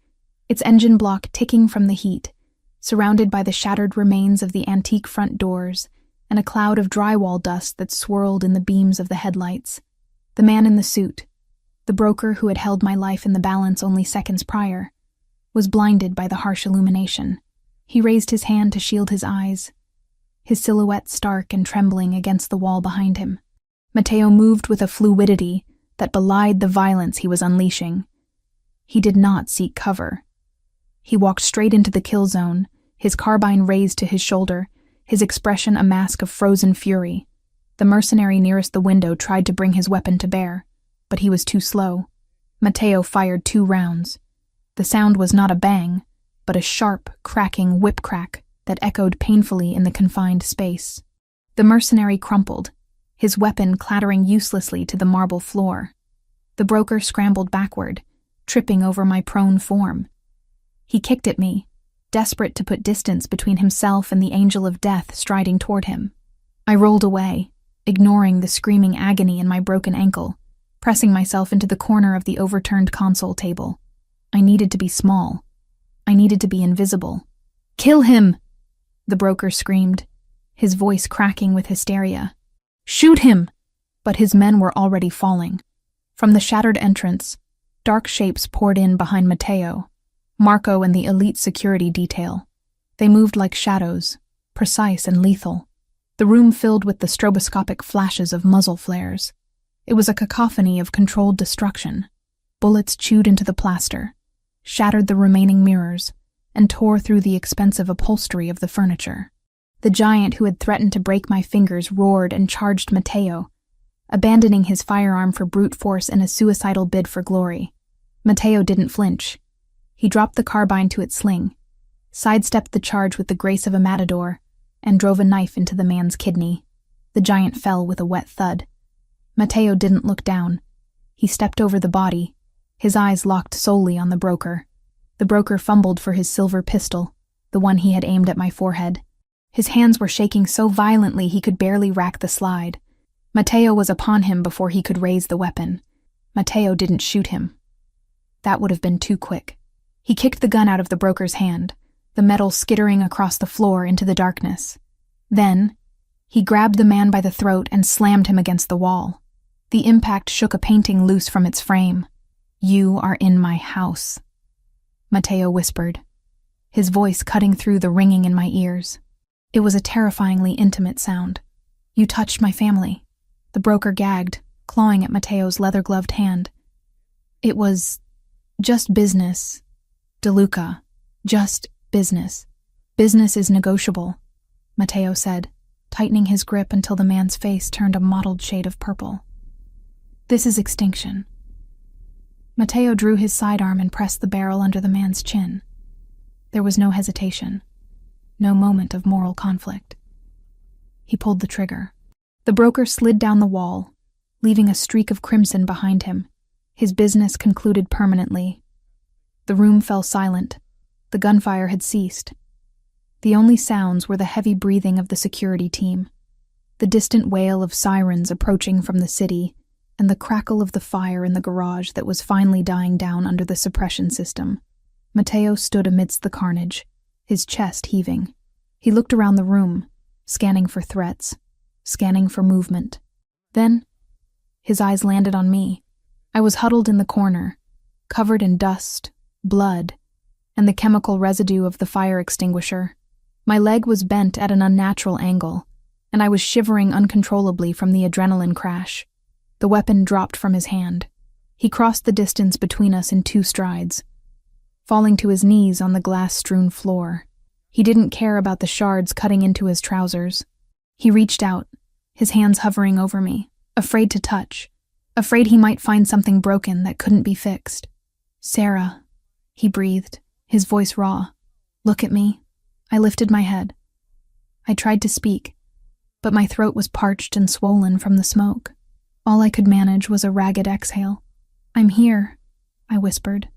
its engine block ticking from the heat, surrounded by the shattered remains of the antique front doors and a cloud of drywall dust that swirled in the beams of the headlights. The man in the suit, the broker who had held my life in the balance only seconds prior, was blinded by the harsh illumination. He raised his hand to shield his eyes, his silhouette stark and trembling against the wall behind him. Matteo moved with a fluidity that belied the violence he was unleashing. He did not seek cover. He walked straight into the kill zone, his carbine raised to his shoulder, his expression a mask of frozen fury. The mercenary nearest the window tried to bring his weapon to bear, but he was too slow. Matteo fired 2 rounds. The sound was not a bang, but a sharp, cracking whip crack that echoed painfully in the confined space. The mercenary crumpled, his weapon clattering uselessly to the marble floor. The broker scrambled backward, tripping over my prone form. He kicked at me, desperate to put distance between himself and the angel of death striding toward him. I rolled away, ignoring the screaming agony in my broken ankle, pressing myself into the corner of the overturned console table. I needed to be small. I needed to be invisible. "Kill him!" the broker screamed, his voice cracking with hysteria. "Shoot him!" But his men were already falling. From the shattered entrance, dark shapes poured in behind Matteo, Marco and the elite security detail. They moved like shadows, precise and lethal. The room filled with the stroboscopic flashes of muzzle flares. It was a cacophony of controlled destruction. Bullets chewed into the plaster, shattered the remaining mirrors, and tore through the expensive upholstery of the furniture. The giant who had threatened to break my fingers roared and charged Matteo, abandoning his firearm for brute force in a suicidal bid for glory. Matteo didn't flinch. He dropped the carbine to its sling, sidestepped the charge with the grace of a matador, and drove a knife into the man's kidney. The giant fell with a wet thud. Matteo didn't look down. He stepped over the body, his eyes locked solely on the broker. The broker fumbled for his silver pistol, the one he had aimed at my forehead. His hands were shaking so violently he could barely rack the slide. Matteo was upon him before he could raise the weapon. Matteo didn't shoot him. That would have been too quick. He kicked the gun out of the broker's hand, the metal skittering across the floor into the darkness. Then, he grabbed the man by the throat and slammed him against the wall. The impact shook a painting loose from its frame. "You are in my house," Matteo whispered, his voice cutting through the ringing in my ears. It was a terrifyingly intimate sound. "You touched my family." The broker gagged, clawing at Matteo's leather-gloved hand. "It was just business, De Luca, just business. Business is negotiable," Matteo said, tightening his grip until the man's face turned a mottled shade of purple. "This is extinction." Matteo drew his sidearm and pressed the barrel under the man's chin. There was no hesitation, no moment of moral conflict. He pulled the trigger. The broker slid down the wall, leaving a streak of crimson behind him. His business concluded permanently. The room fell silent. The gunfire had ceased. The only sounds were the heavy breathing of the security team, the distant wail of sirens approaching from the city, and the crackle of the fire in the garage that was finally dying down under the suppression system. Matteo stood amidst the carnage, his chest heaving. He looked around the room, scanning for threats, scanning for movement. Then, his eyes landed on me. I was huddled in the corner, covered in dust, blood, and the chemical residue of the fire extinguisher. My leg was bent at an unnatural angle, and I was shivering uncontrollably from the adrenaline crash. The weapon dropped from his hand. He crossed the distance between us in 2 strides, falling to his knees on the glass-strewn floor. He didn't care about the shards cutting into his trousers. He reached out, his hands hovering over me, afraid to touch, afraid he might find something broken that couldn't be fixed. "Sarah," he breathed, his voice raw. "Look at me." I lifted my head. I tried to speak, but my throat was parched and swollen from the smoke. All I could manage was a ragged exhale. "I'm here," I whispered.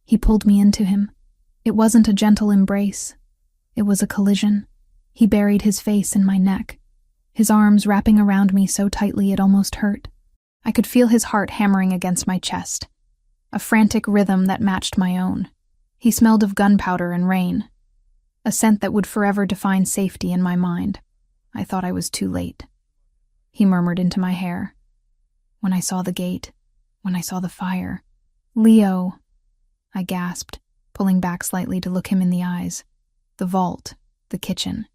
He pulled me into him. It wasn't a gentle embrace. It was a collision. He buried his face in my neck, his arms wrapping around me so tightly it almost hurt. I could feel his heart hammering against my chest, a frantic rhythm that matched my own. He smelled of gunpowder and rain, a scent that would forever define safety in my mind. I thought I was too late. He murmured into my hair. "When I saw the gate, when I saw the fire." "Leo," I gasped, pulling back slightly to look him in the eyes. "The vault, the kitchen."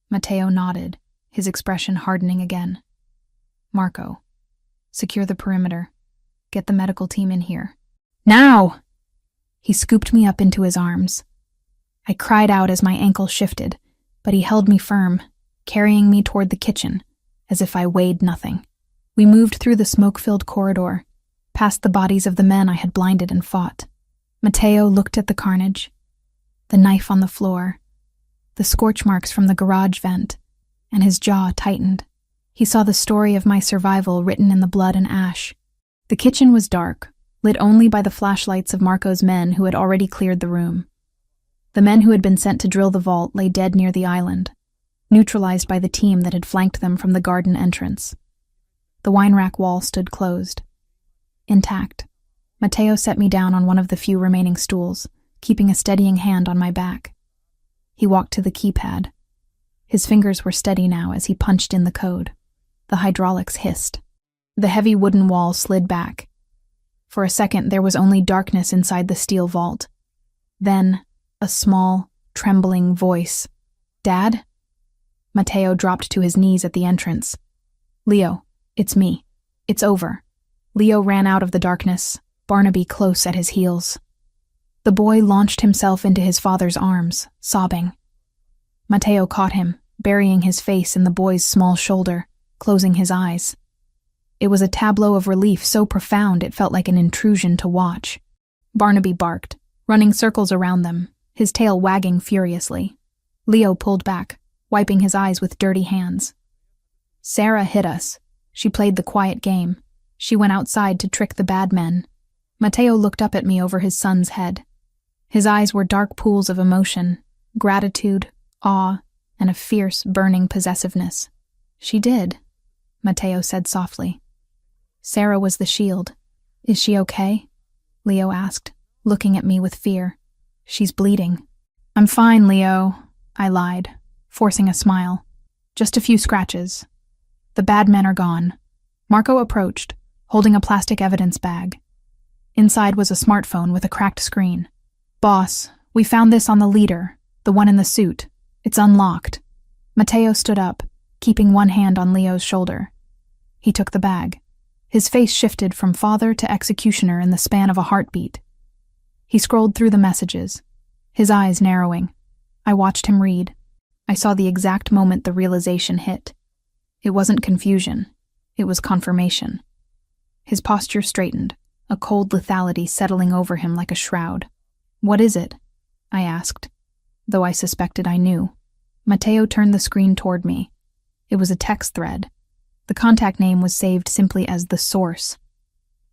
Matteo nodded, his expression hardening again. "Marco, secure the perimeter. Get the medical team in here." "Now!" He scooped me up into his arms. I cried out as my ankle shifted, but he held me firm, carrying me toward the kitchen, as if I weighed nothing. We moved through the smoke-filled corridor, past the bodies of the men I had blinded and fought. Matteo looked at the carnage, the knife on the floor, the scorch marks from the garage vent, and his jaw tightened. He saw the story of my survival written in the blood and ash. The kitchen was dark, lit only by the flashlights of Marco's men who had already cleared the room. The men who had been sent to drill the vault lay dead near the island, neutralized by the team that had flanked them from the garden entrance. The wine rack wall stood closed, intact. Matteo set me down on one of the few remaining stools, keeping a steadying hand on my back. He walked to the keypad. His fingers were steady now as he punched in the code. The hydraulics hissed. The heavy wooden wall slid back. For a second, there was only darkness inside the steel vault. Then, a small, trembling voice. "Dad?" Matteo dropped to his knees at the entrance. "Leo, it's me. It's over." Leo ran out of the darkness, Barnaby close at his heels. The boy launched himself into his father's arms, sobbing. Matteo caught him, burying his face in the boy's small shoulder, closing his eyes. It was a tableau of relief so profound it felt like an intrusion to watch. Barnaby barked, running circles around them, his tail wagging furiously. Leo pulled back, wiping his eyes with dirty hands. "Sarah hit us. She played the quiet game. She went outside to trick the bad men." Matteo looked up at me over his son's head. His eyes were dark pools of emotion, gratitude, awe, and a fierce, burning possessiveness. "She did," Matteo said softly. "Sarah was the shield. Is she okay?" Leo asked, looking at me with fear. "She's bleeding." "I'm fine, Leo," I lied, forcing a smile. "Just a few scratches. The bad men are gone." Marco approached, holding a plastic evidence bag. Inside was a smartphone with a cracked screen. "Boss, we found this on the leader, the one in the suit. It's unlocked." Matteo stood up, keeping one hand on Leo's shoulder. He took the bag. His face shifted from father to executioner in the span of a heartbeat. He scrolled through the messages, his eyes narrowing. I watched him read. I saw the exact moment the realization hit. It wasn't confusion. It was confirmation. His posture straightened, a cold lethality settling over him like a shroud. "What is it?" I asked, though I suspected I knew. Matteo turned the screen toward me. It was a text thread. The contact name was saved simply as The Source.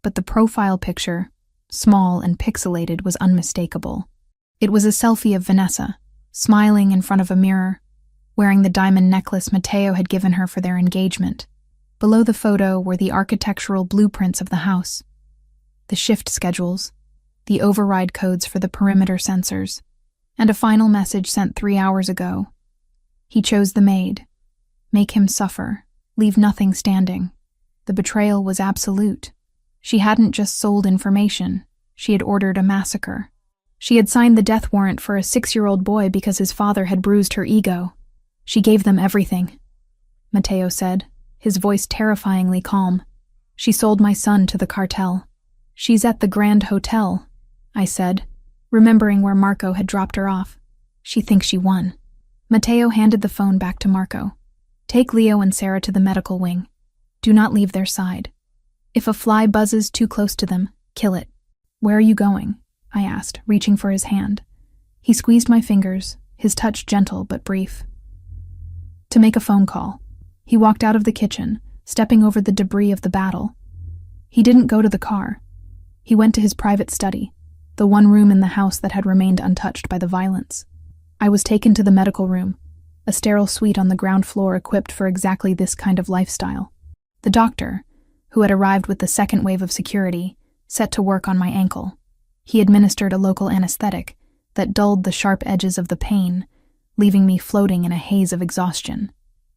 But the profile picture, small and pixelated, was unmistakable. It was a selfie of Vanessa, smiling in front of a mirror, wearing the diamond necklace Matteo had given her for their engagement. Below the photo were the architectural blueprints of the house, the shift schedules, the override codes for the perimeter sensors, and a final message sent 3 hours ago. He chose the Maid. Make him suffer. Leave nothing standing. The betrayal was absolute. She hadn't just sold information. She had ordered a massacre. She had signed the death warrant for a 6-year-old boy because his father had bruised her ego. She gave them everything, Matteo said, his voice terrifyingly calm. She sold my son to the cartel. She's at the Grand Hotel, I said, remembering where Marco had dropped her off. She thinks she won. Matteo handed the phone back to Marco. Take Leo and Sarah to the medical wing. Do not leave their side. If a fly buzzes too close to them, kill it. Where are you going? I asked, reaching for his hand. He squeezed my fingers, his touch gentle but brief. To make a phone call. He walked out of the kitchen, stepping over the debris of the battle. He didn't go to the car. He went to his private study, the one room in the house that had remained untouched by the violence. I was taken to the medical room, a sterile suite on the ground floor equipped for exactly this kind of lifestyle. The doctor, who had arrived with the second wave of security, set to work on my ankle. He administered a local anesthetic that dulled the sharp edges of the pain, leaving me floating in a haze of exhaustion.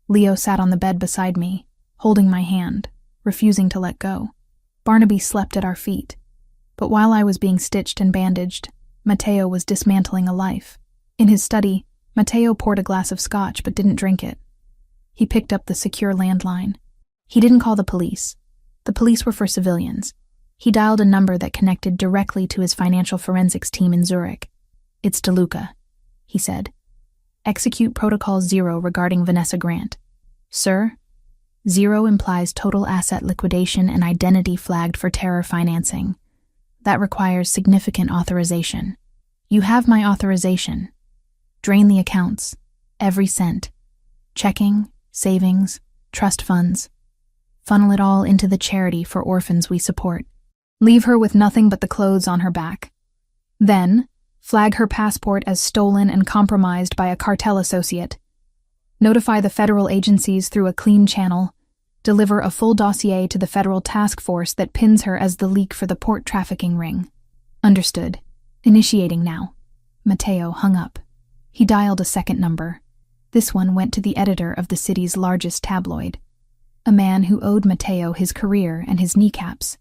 Leo sat on the bed beside me, holding my hand, refusing to let go. Barnaby slept at our feet. But while I was being stitched and bandaged, Matteo was dismantling a life. In his study, Matteo poured a glass of scotch but didn't drink it. He picked up the secure landline. He didn't call the police. The police were for civilians. He dialed a number that connected directly to his financial forensics team in Zurich. It's DeLuca, he said. Execute Protocol 0 regarding Vanessa Grant. Sir, 0 implies total asset liquidation and identity flagged for terror financing. That requires significant authorization. You have my authorization. Drain the accounts, every cent. Checking, savings, trust funds. Funnel it all into the charity for orphans we support. Leave her with nothing but the clothes on her back. Then, flag her passport as stolen and compromised by a cartel associate. Notify the federal agencies through a clean channel. Deliver a full dossier to the federal task force that pins her as the leak for the port trafficking ring. Understood. Initiating now. Matteo hung up. He dialed a second number. This one went to the editor of the city's largest tabloid. A man who owed Matteo his career and his kneecaps.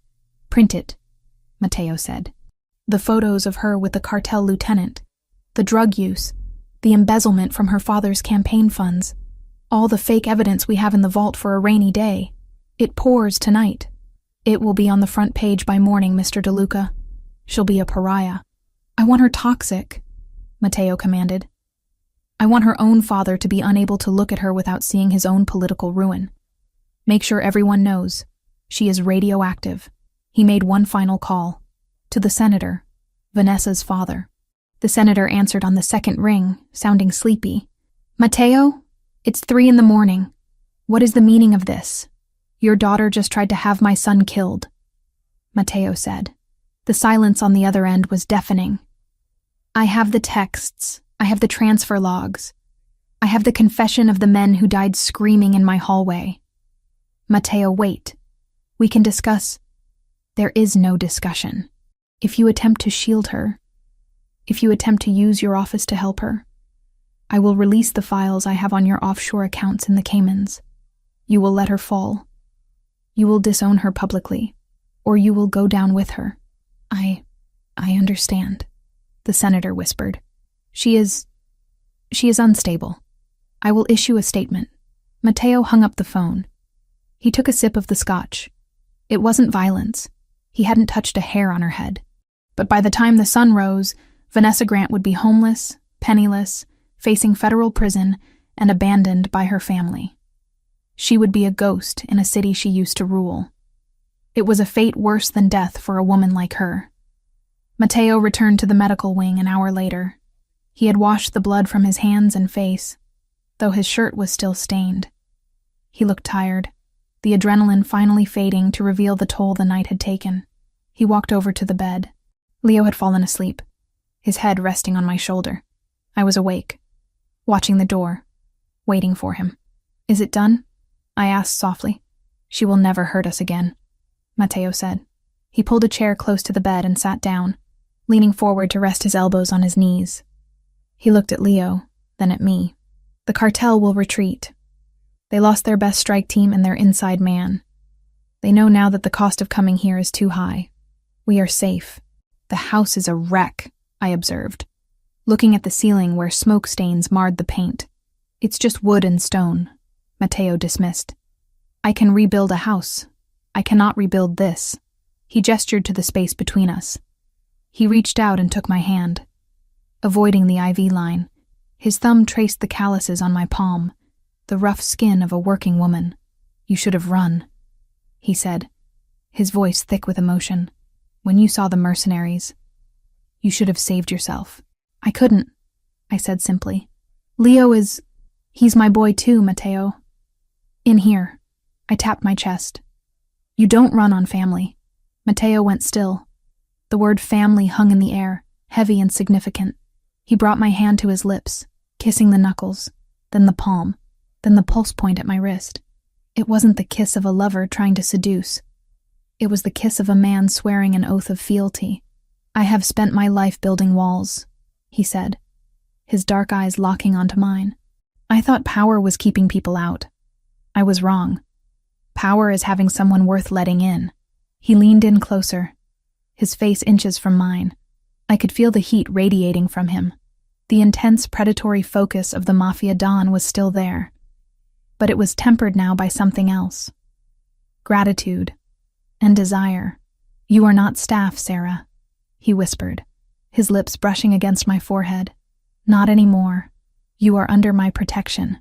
Print it, Matteo said. The photos of her with the cartel lieutenant. The drug use. The embezzlement from her father's campaign funds. All the fake evidence we have in the vault for a rainy day. It pours tonight. It will be on the front page by morning, Mr. DeLuca. She'll be a pariah. I want her toxic, Matteo commanded. I want her own father to be unable to look at her without seeing his own political ruin. Make sure everyone knows. She is radioactive. He made one final call. To the senator, Vanessa's father. The senator answered on the second ring, sounding sleepy. Matteo? It's 3 a.m. What is the meaning of this? Your daughter just tried to have my son killed, Matteo said. The silence on the other end was deafening. I have the texts. I have the transfer logs. I have the confession of the men who died screaming in my hallway. Matteo, wait. We can discuss. There is no discussion. If you attempt to shield her, if you attempt to use your office to help her, I will release the files I have on your offshore accounts in the Caymans. You will let her fall. You will disown her publicly, or you will go down with her. I understand, the senator whispered. She is unstable. I will issue a statement. Matteo hung up the phone. He took a sip of the scotch. It wasn't violence. He hadn't touched a hair on her head. But by the time the sun rose, Vanessa Grant would be homeless, penniless, facing federal prison, and abandoned by her family. She would be a ghost in a city she used to rule. It was a fate worse than death for a woman like her. Matteo returned to the medical wing an hour later. He had washed the blood from his hands and face, though his shirt was still stained. He looked tired, the adrenaline finally fading to reveal the toll the night had taken. He walked over to the bed. Leo had fallen asleep, his head resting on my shoulder. I was awake, watching the door, waiting for him. "Is it done?" I asked softly. "She will never hurt us again," Matteo said. He pulled a chair close to the bed and sat down, leaning forward to rest his elbows on his knees. He looked at Leo, then at me. "The cartel will retreat. They lost their best strike team and their inside man. They know now that the cost of coming here is too high. We are safe." "The house is a wreck," I observed, looking at the ceiling where smoke stains marred the paint. "It's just wood and stone," Matteo dismissed. "I can rebuild a house. I cannot rebuild this." He gestured to the space between us. He reached out and took my hand. Avoiding the IV line, his thumb traced the calluses on my palm, the rough skin of a working woman. "You should have run," he said, his voice thick with emotion. "When you saw the mercenaries, you should have saved yourself." "I couldn't," I said simply. He's my boy too, Matteo." "In here." I tapped my chest. "You don't run on family." Matteo went still. The word family hung in the air, heavy and significant. He brought my hand to his lips, kissing the knuckles, then the palm, then the pulse point at my wrist. It wasn't the kiss of a lover trying to seduce. It was the kiss of a man swearing an oath of fealty. "I have spent my life building walls," he said, his dark eyes locking onto mine. "I thought power was keeping people out. I was wrong. Power is having someone worth letting in." He leaned in closer, his face inches from mine. I could feel the heat radiating from him. The intense predatory focus of the Mafia Don was still there, but it was tempered now by something else. Gratitude and desire. "You are not staff, Sarah," he whispered, his lips brushing against my forehead. "Not anymore. You are under my protection.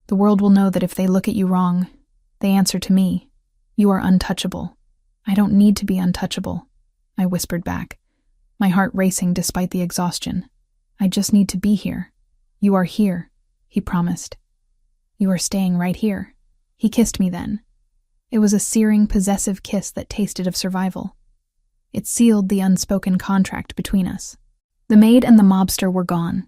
The world will know that if they look at you wrong, they answer to me. You are untouchable." "I don't need to be untouchable," I whispered back, my heart racing despite the exhaustion. "I just need to be here." "You are here," he promised. "You are staying right here." He kissed me then. It was a searing, possessive kiss that tasted of survival. It sealed the unspoken contract between us. The maid and the mobster were gone,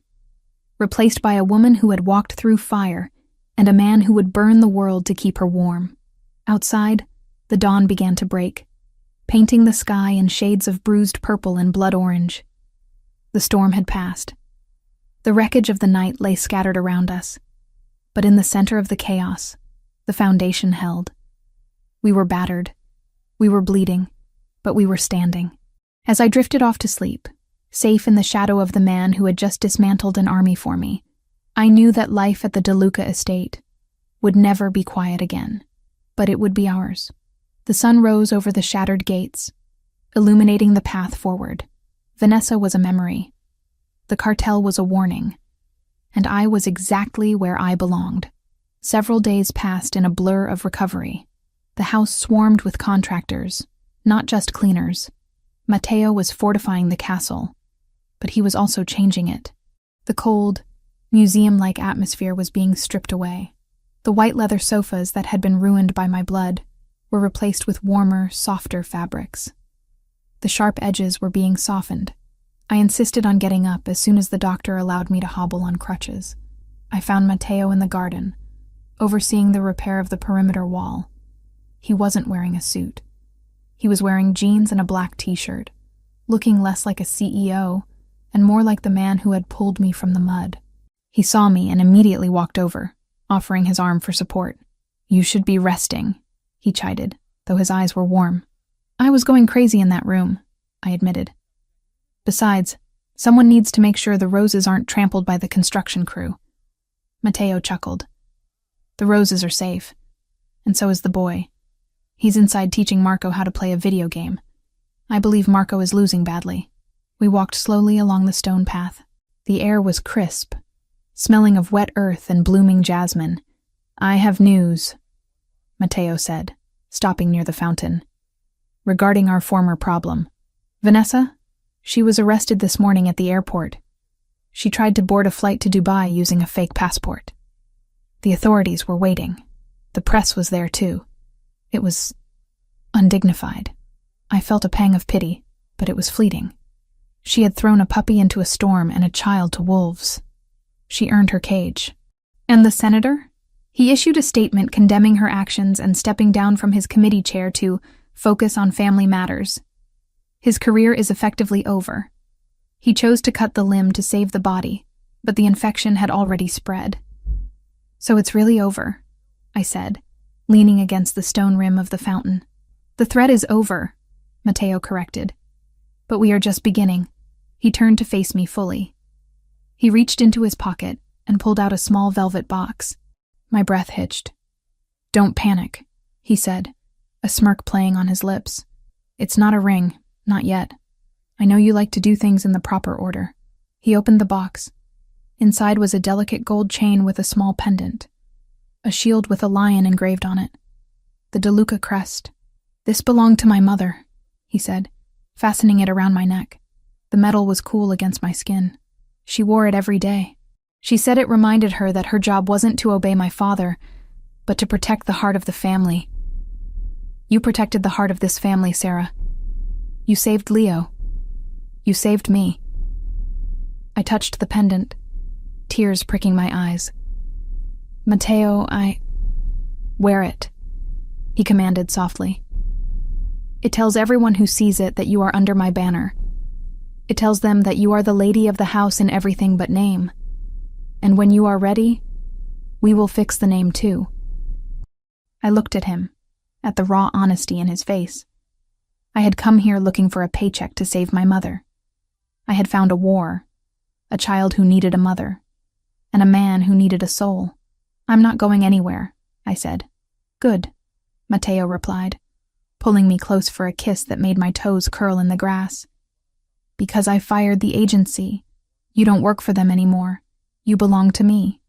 replaced by a woman who had walked through fire and a man who would burn the world to keep her warm. Outside, the dawn began to break, painting the sky in shades of bruised purple and blood orange. The storm had passed. The wreckage of the night lay scattered around us, but in the center of the chaos, the foundation held. We were battered, we were bleeding, but we were standing. As I drifted off to sleep, safe in the shadow of the man who had just dismantled an army for me, I knew that life at the DeLuca estate would never be quiet again, but it would be ours. The sun rose over the shattered gates, illuminating the path forward. Vanessa was a memory. The cartel was a warning. And I was exactly where I belonged. Several days passed in a blur of recovery. The house swarmed with contractors, not just cleaners. Matteo was fortifying the castle, but he was also changing it. The cold, museum-like atmosphere was being stripped away. The white leather sofas that had been ruined by my blood were replaced with warmer, softer fabrics. The sharp edges were being softened. I insisted on getting up as soon as the doctor allowed me to hobble on crutches. I found Matteo in the garden, overseeing the repair of the perimeter wall. He wasn't wearing a suit. He was wearing jeans and a black t-shirt, looking less like a CEO and more like the man who had pulled me from the mud. He saw me and immediately walked over, offering his arm for support. "You should be resting," he chided, though his eyes were warm. "I was going crazy in that room," I admitted. "Besides, someone needs to make sure the roses aren't trampled by the construction crew." Matteo chuckled. "The roses are safe, and so is the boy. He's inside teaching Marco how to play a video game. I believe Marco is losing badly." We walked slowly along the stone path. The air was crisp, smelling of wet earth and blooming jasmine. "I have news," Matteo said, stopping near the fountain. "Regarding our former problem. Vanessa? She was arrested this morning at the airport. She tried to board a flight to Dubai using a fake passport. The authorities were waiting. The press was there too. It was undignified. I felt a pang of pity, but it was fleeting. She had thrown a puppy into a storm and a child to wolves. She earned her cage. And the senator? He issued a statement condemning her actions and stepping down from his committee chair to focus on family matters. His career is effectively over. He chose to cut the limb to save the body, but the infection had already spread. So it's really over, I said, leaning against the stone rim of the fountain. The threat is over, Matteo corrected. But we are just beginning. He turned to face me fully. He reached into his pocket and pulled out a small velvet box. My breath hitched. Don't panic, he said, a smirk playing on his lips. It's not a ring, not yet. I know you like to do things in the proper order. He opened the box. Inside was a delicate gold chain with a small pendant. A shield with a lion engraved on it. The DeLuca crest. This belonged to my mother, he said, fastening it around my neck. The metal was cool against my skin. She wore it every day. She said it reminded her that her job wasn't to obey my father, but to protect the heart of the family. You protected the heart of this family, Sarah. You saved Leo. You saved me. I touched the pendant, tears pricking my eyes. Matteo, Wear it, he commanded softly. It tells everyone who sees it that you are under my banner. It tells them that you are the lady of the house in everything but name. And when you are ready, we will fix the name too. I looked at him, at the raw honesty in his face. I had come here looking for a paycheck to save my mother. I had found a war, a child who needed a mother, and a man who needed a soul. I'm not going anywhere, I said. Good, Matteo replied, pulling me close for a kiss that made my toes curl in the grass. Because I fired the agency. You don't work for them anymore. You belong to me.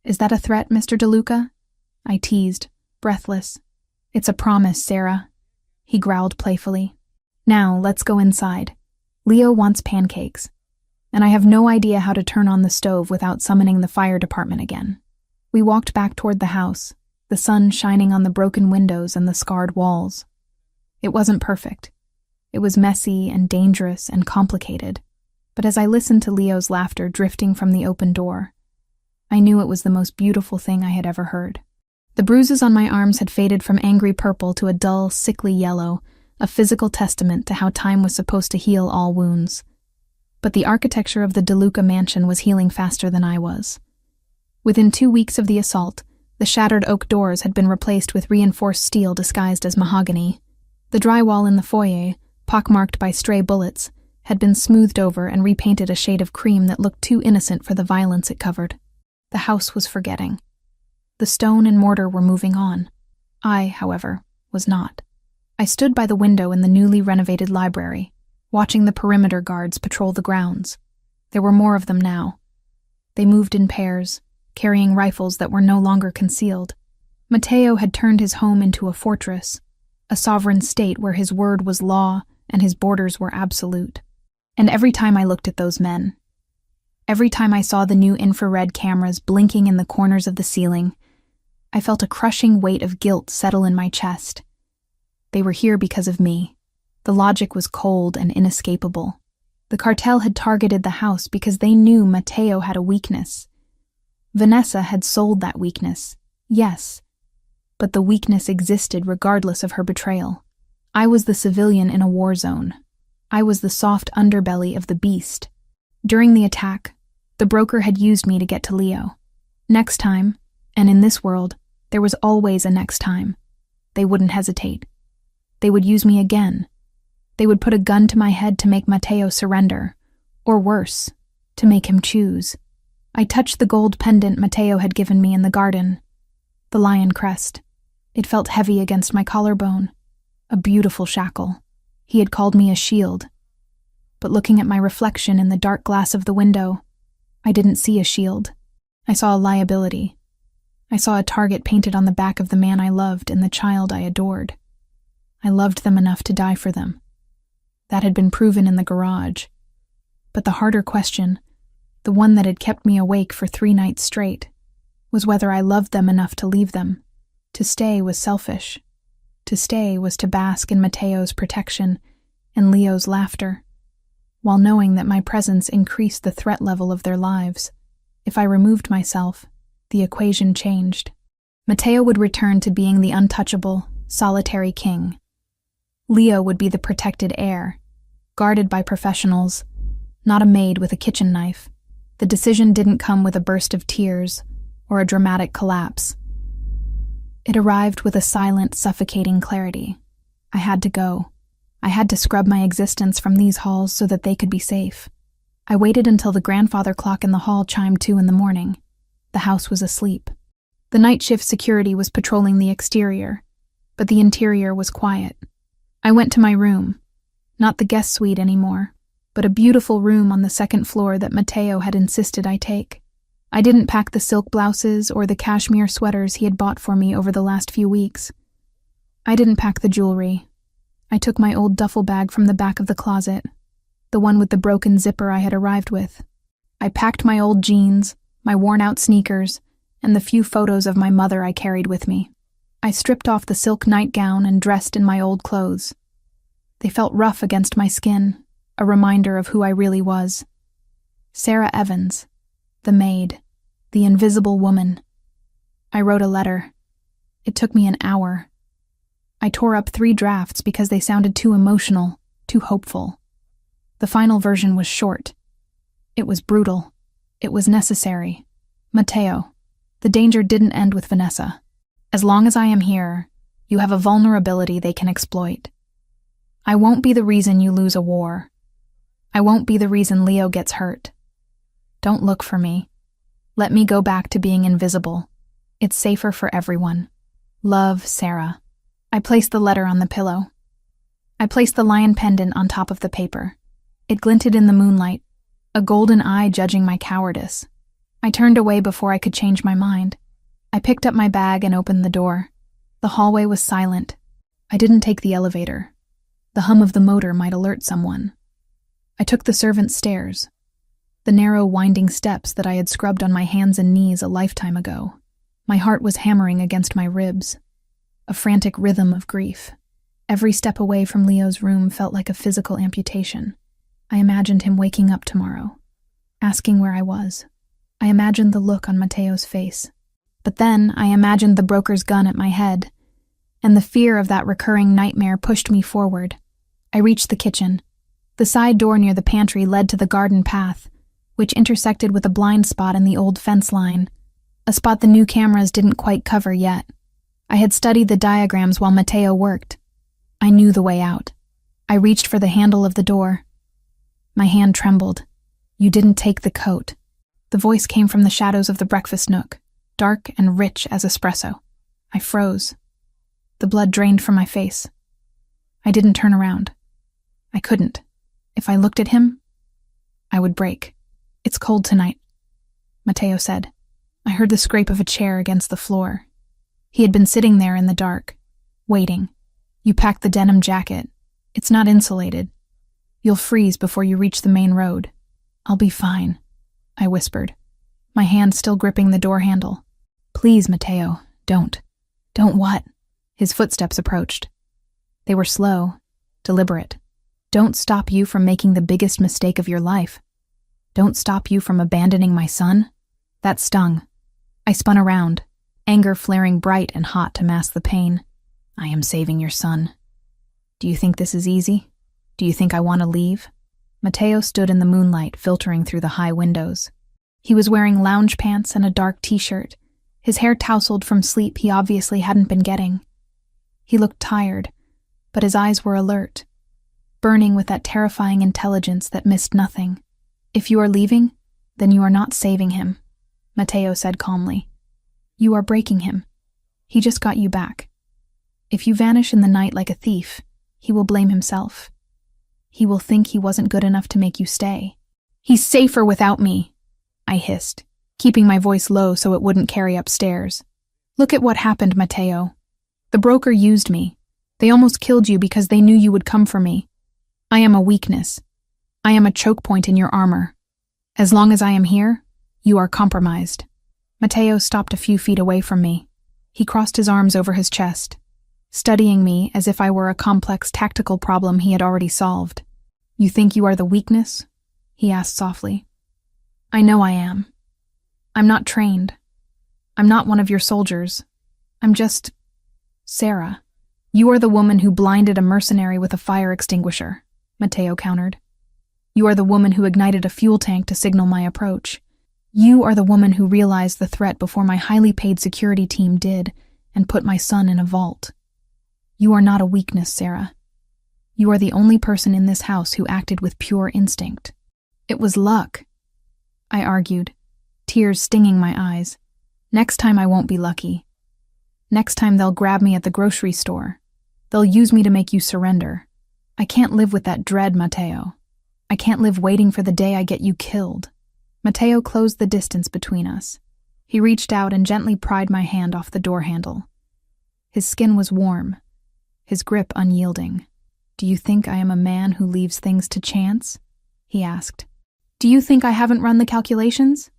Is that a threat, Mr. DeLuca? I teased, breathless. It's a promise, Sarah. He growled playfully. Now, let's go inside. Leo wants pancakes, and I have no idea how to turn on the stove without summoning the fire department again. We walked back toward the house, the sun shining on the broken windows and the scarred walls. It wasn't perfect. It was messy and dangerous and complicated. But as I listened to Leo's laughter drifting from the open door, I knew it was the most beautiful thing I had ever heard. The bruises on my arms had faded from angry purple to a dull, sickly yellow, a physical testament to how time was supposed to heal all wounds. But the architecture of the DeLuca mansion was healing faster than I was. Within 2 weeks of the assault, the shattered oak doors had been replaced with reinforced steel disguised as mahogany. The drywall in the foyer, pockmarked by stray bullets, had been smoothed over and repainted a shade of cream that looked too innocent for the violence it covered. The house was forgetting. The stone and mortar were moving on. I, however, was not. I stood by the window in the newly renovated library, watching the perimeter guards patrol the grounds. There were more of them now. They moved in pairs, carrying rifles that were no longer concealed. Matteo had turned his home into a fortress, a sovereign state where his word was law and his borders were absolute. And every time I looked at those men, every time I saw the new infrared cameras blinking in the corners of the ceiling, I felt a crushing weight of guilt settle in my chest. They were here because of me. The logic was cold and inescapable. The cartel had targeted the house because they knew Matteo had a weakness. Vanessa had sold that weakness, yes, but the weakness existed regardless of her betrayal. I was the civilian in a war zone. I was the soft underbelly of the beast. During the attack, the broker had used me to get to Leo. Next time, and in this world, there was always a next time. They wouldn't hesitate. They would use me again. They would put a gun to my head to make Matteo surrender, or worse, to make him choose. I touched the gold pendant Matteo had given me in the garden. The lion crest. It felt heavy against my collarbone. A beautiful shackle. He had called me a shield. But looking at my reflection in the dark glass of the window, I didn't see a shield. I saw a liability. I saw a target painted on the back of the man I loved and the child I adored. I loved them enough to die for them. That had been proven in the garage. But the harder question, the one that had kept me awake for 3 nights straight, was whether I loved them enough to leave them. To stay was selfish. To stay was to bask in Matteo's protection and Leo's laughter, while knowing that my presence increased the threat level of their lives. If I removed myself, the equation changed. Matteo would return to being the untouchable, solitary king. Leo would be the protected heir, guarded by professionals, not a maid with a kitchen knife. The decision didn't come with a burst of tears or a dramatic collapse. It arrived with a silent, suffocating clarity. I had to go. I had to scrub my existence from these halls so that they could be safe. I waited until the grandfather clock in the hall chimed 2 in the morning. The house was asleep. The night shift security was patrolling the exterior, but the interior was quiet. I went to my room, not the guest suite anymore, but a beautiful room on the 2nd floor that Matteo had insisted I take. I didn't pack the silk blouses or the cashmere sweaters he had bought for me over the last few weeks. I didn't pack the jewelry. I took my old duffel bag from the back of the closet, the one with the broken zipper I had arrived with. I packed my old jeans, my worn-out sneakers, and the few photos of my mother I carried with me. I stripped off the silk nightgown and dressed in my old clothes. They felt rough against my skin, a reminder of who I really was. Sarah Evans, the maid, the invisible woman. I wrote a letter. It took me an hour. I tore up 3 drafts because they sounded too emotional, too hopeful. The final version was short. It was brutal. It was necessary. Matteo, the danger didn't end with Vanessa. As long as I am here, you have a vulnerability they can exploit. I won't be the reason you lose a war. I won't be the reason Leo gets hurt. Don't look for me. Let me go back to being invisible. It's safer for everyone. Love, Sarah. I placed the letter on the pillow. I placed the lion pendant on top of the paper. It glinted in the moonlight, a golden eye judging my cowardice. I turned away before I could change my mind. I picked up my bag and opened the door. The hallway was silent. I didn't take the elevator. The hum of the motor might alert someone. I took the servants' stairs, the narrow, winding steps that I had scrubbed on my hands and knees a lifetime ago. My heart was hammering against my ribs, a frantic rhythm of grief. Every step away from Leo's room felt like a physical amputation. I imagined him waking up tomorrow, asking where I was. I imagined the look on Matteo's face. But then I imagined the broker's gun at my head, and the fear of that recurring nightmare pushed me forward. I reached the kitchen. The side door near the pantry led to the garden path, which intersected with a blind spot in the old fence line, a spot the new cameras didn't quite cover yet. I had studied the diagrams while Matteo worked. I knew the way out. I reached for the handle of the door. My hand trembled. You didn't take the coat. The voice came from the shadows of the breakfast nook, dark and rich as espresso. I froze. The blood drained from my face. I didn't turn around. I couldn't. If I looked at him, I would break. It's cold tonight, Matteo said. I heard the scrape of a chair against the floor. He had been sitting there in the dark, waiting. You packed the denim jacket. It's not insulated. You'll freeze before you reach the main road. I'll be fine, I whispered, my hand still gripping the door handle. Please, Matteo, don't. Don't what? His footsteps approached. They were slow, deliberate. Don't stop you from making the biggest mistake of your life. Don't stop you from abandoning my son. That stung. I spun around, anger flaring bright and hot to mask the pain. I am saving your son. Do you think this is easy? Do you think I want to leave? Matteo stood in the moonlight, filtering through the high windows. He was wearing lounge pants and a dark t-shirt, his hair tousled from sleep he obviously hadn't been getting. He looked tired, but his eyes were alert, burning with that terrifying intelligence that missed nothing. If you are leaving, then you are not saving him, Matteo said calmly. You are breaking him. He just got you back. If you vanish in the night like a thief, he will blame himself. He will think he wasn't good enough to make you stay. He's safer without me, I hissed, keeping my voice low so it wouldn't carry upstairs. Look at what happened, Matteo. The broker used me. They almost killed you because they knew you would come for me. I am a weakness. I am a choke point in your armor. As long as I am here, you are compromised. Matteo stopped a few feet away from me. He crossed his arms over his chest, studying me as if I were a complex tactical problem he had already solved. You think you are the weakness? He asked softly. I know I am. I'm not trained. I'm not one of your soldiers. I'm just… Sarah. You are the woman who blinded a mercenary with a fire extinguisher, Matteo countered. You are the woman who ignited a fuel tank to signal my approach. You are the woman who realized the threat before my highly paid security team did and put my son in a vault. You are not a weakness, Sarah. You are the only person in this house who acted with pure instinct. It was luck, I argued, tears stinging my eyes. Next time I won't be lucky. Next time they'll grab me at the grocery store. They'll use me to make you surrender. I can't live with that dread, Matteo. I can't live waiting for the day I get you killed. Matteo closed the distance between us. He reached out and gently pried my hand off the door handle. His skin was warm, his grip unyielding. Do you think I am a man who leaves things to chance? He asked. Do you think I haven't run the calculations?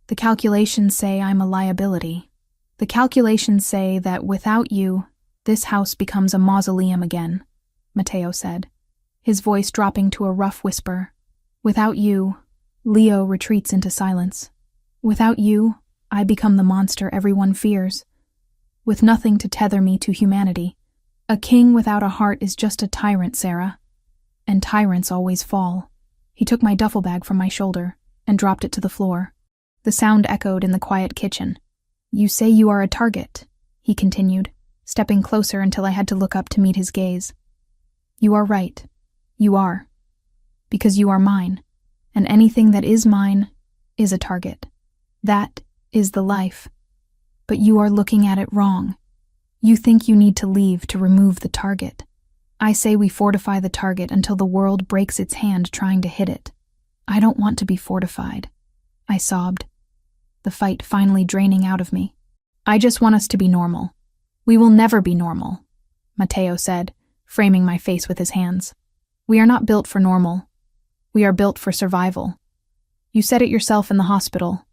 The calculations say I'm a liability. The calculations say that without you, this house becomes a mausoleum again, Matteo said, his voice dropping to a rough whisper. Without you, Leo retreats into silence. Without you, I become the monster everyone fears. With nothing to tether me to humanity. A king without a heart is just a tyrant, Sarah. And tyrants always fall. He took my duffel bag from my shoulder and dropped it to the floor. The sound echoed in the quiet kitchen. You say you are a target, he continued, stepping closer until I had to look up to meet his gaze. You are right. You are. Because you are mine, and anything that is mine is a target. That is the life. But you are looking at it wrong. You think you need to leave to remove the target. I say we fortify the target until the world breaks its hand trying to hit it. I don't want to be fortified, I sobbed, the fight finally draining out of me. I just want us to be normal. We will never be normal, Matteo said, framing my face with his hands. We are not built for normal. We are built for survival. You said it yourself in the hospital.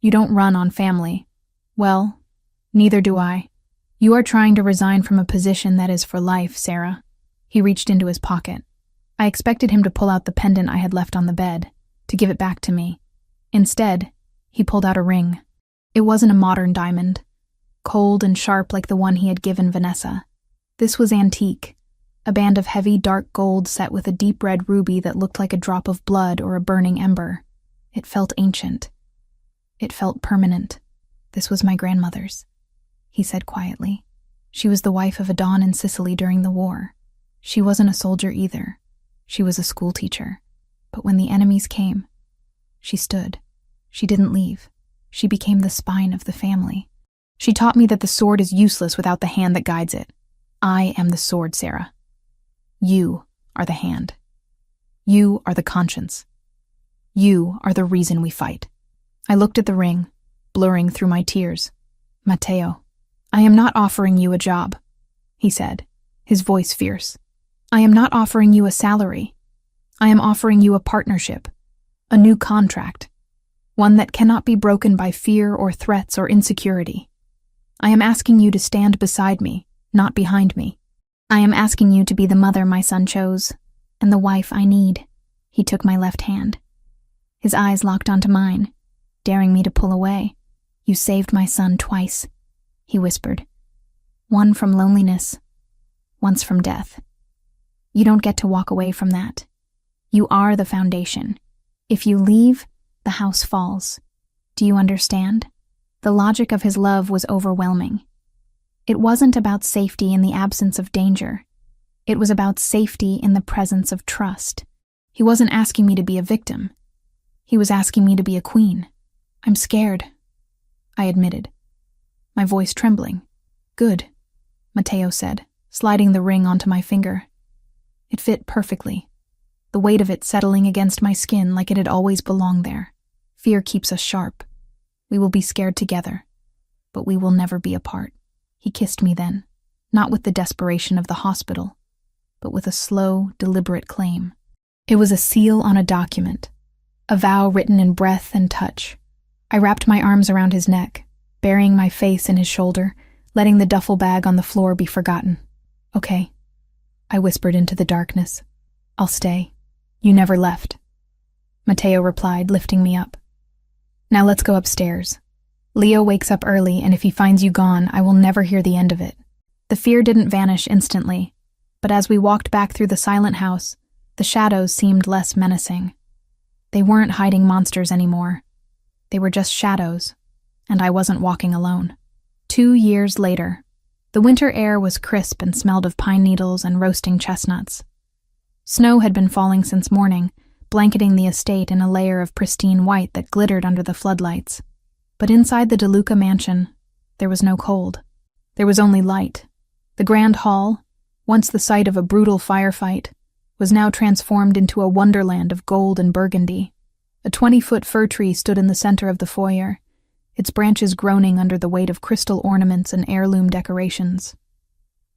You don't run on family. Well, neither do I. You are trying to resign from a position that is for life, Sarah. He reached into his pocket. I expected him to pull out the pendant I had left on the bed, to give it back to me. Instead, he pulled out a ring. It wasn't a modern diamond, cold and sharp like the one he had given Vanessa. This was antique, a band of heavy dark gold set with a deep red ruby that looked like a drop of blood or a burning ember. It felt ancient. It felt permanent. This was my grandmother's, he said quietly. She was the wife of a don in Sicily during the war. She wasn't a soldier either. She was a schoolteacher. But when the enemies came, she stood. She didn't leave. She became the spine of the family. She taught me that the sword is useless without the hand that guides it. I am the sword, Sarah. You are the hand. You are the conscience. You are the reason we fight. I looked at the ring, blurring through my tears. Matteo, I am not offering you a job, he said, his voice fierce. I am not offering you a salary. I am offering you a partnership, a new contract, one that cannot be broken by fear or threats or insecurity. I am asking you to stand beside me, not behind me. I am asking you to be the mother my son chose, and the wife I need. He took my left hand. His eyes locked onto mine, daring me to pull away. You saved my son twice, he whispered. One from loneliness, once from death. You don't get to walk away from that. You are the foundation. If you leave, the house falls. Do you understand? The logic of his love was overwhelming. It wasn't about safety in the absence of danger. It was about safety in the presence of trust. He wasn't asking me to be a victim. He was asking me to be a queen. I'm scared, I admitted, my voice trembling. Good, Matteo said, sliding the ring onto my finger. It fit perfectly, the weight of it settling against my skin like it had always belonged there. Fear keeps us sharp. We will be scared together, but we will never be apart. He kissed me then, not with the desperation of the hospital, but with a slow, deliberate claim. It was a seal on a document, a vow written in breath and touch. I wrapped my arms around his neck, burying my face in his shoulder, letting the duffel bag on the floor be forgotten. Okay, I whispered into the darkness. I'll stay. You never left. Matteo replied, lifting me up. Now let's go upstairs. Leo wakes up early, and if he finds you gone, I will never hear the end of it. The fear didn't vanish instantly, but as we walked back through the silent house, the shadows seemed less menacing. They weren't hiding monsters anymore. They were just shadows, and I wasn't walking alone. 2 years later, the winter air was crisp and smelled of pine needles and roasting chestnuts. Snow had been falling since morning, blanketing the estate in a layer of pristine white that glittered under the floodlights. But inside the DeLuca mansion, there was no cold. There was only light. The grand hall, once the site of a brutal firefight, was now transformed into a wonderland of gold and burgundy. A 20-foot fir tree stood in the center of the foyer, its branches groaning under the weight of crystal ornaments and heirloom decorations.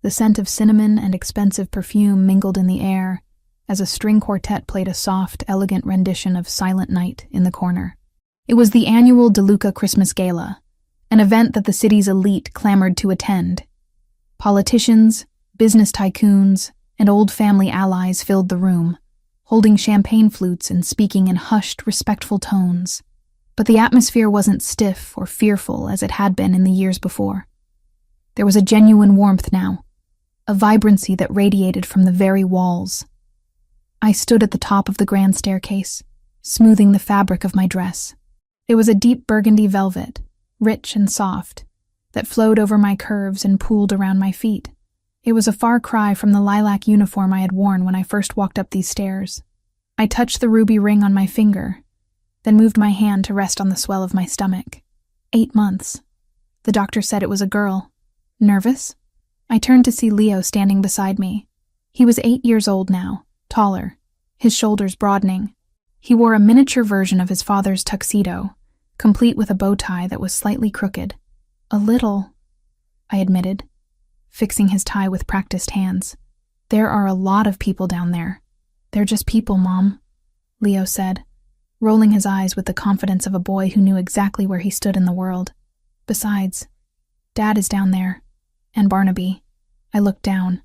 The scent of cinnamon and expensive perfume mingled in the air as a string quartet played a soft, elegant rendition of Silent Night in the corner. It was the annual DeLuca Christmas Gala, an event that the city's elite clamored to attend. Politicians, business tycoons, and old family allies filled the room, holding champagne flutes and speaking in hushed, respectful tones. But the atmosphere wasn't stiff or fearful as it had been in the years before. There was a genuine warmth now, a vibrancy that radiated from the very walls. I stood at the top of the grand staircase, smoothing the fabric of my dress. It was a deep burgundy velvet, rich and soft, that flowed over my curves and pooled around my feet. It was a far cry from the lilac uniform I had worn when I first walked up these stairs. I touched the ruby ring on my finger, then moved my hand to rest on the swell of my stomach. 8 months. The doctor said it was a girl. Nervous? I turned to see Leo standing beside me. He was 8 years old now, taller, his shoulders broadening. He wore a miniature version of his father's tuxedo, complete with a bow tie that was slightly crooked. A little, I admitted, fixing his tie with practiced hands. There are a lot of people down there. They're just people, Mom, Leo said, rolling his eyes with the confidence of a boy who knew exactly where he stood in the world. Besides, Dad is down there, and Barnaby. I looked down.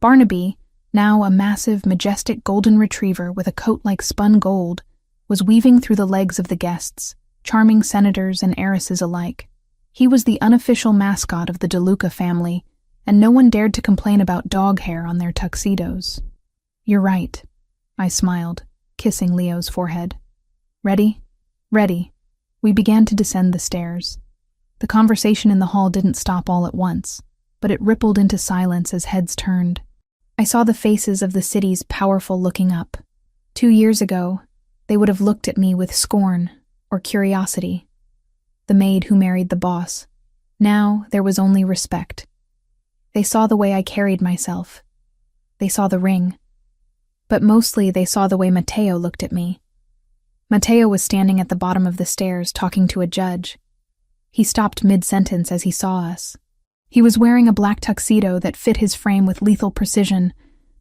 Barnaby, now a massive, majestic golden retriever with a coat like spun gold, was weaving through the legs of the guests, charming senators and heiresses alike. He was the unofficial mascot of the DeLuca family, and no one dared to complain about dog hair on their tuxedos. You're right, I smiled, kissing Leo's forehead. Ready? Ready. We began to descend the stairs. The conversation in the hall didn't stop all at once, but it rippled into silence as heads turned. I saw the faces of the city's powerful looking up. 2 years ago, they would have looked at me with scorn or curiosity. The maid who married the boss. Now there was only respect. They saw the way I carried myself. They saw the ring. But mostly they saw the way Mateo looked at me. Mateo was standing at the bottom of the stairs talking to a judge. He stopped mid-sentence as he saw us. He was wearing a black tuxedo that fit his frame with lethal precision,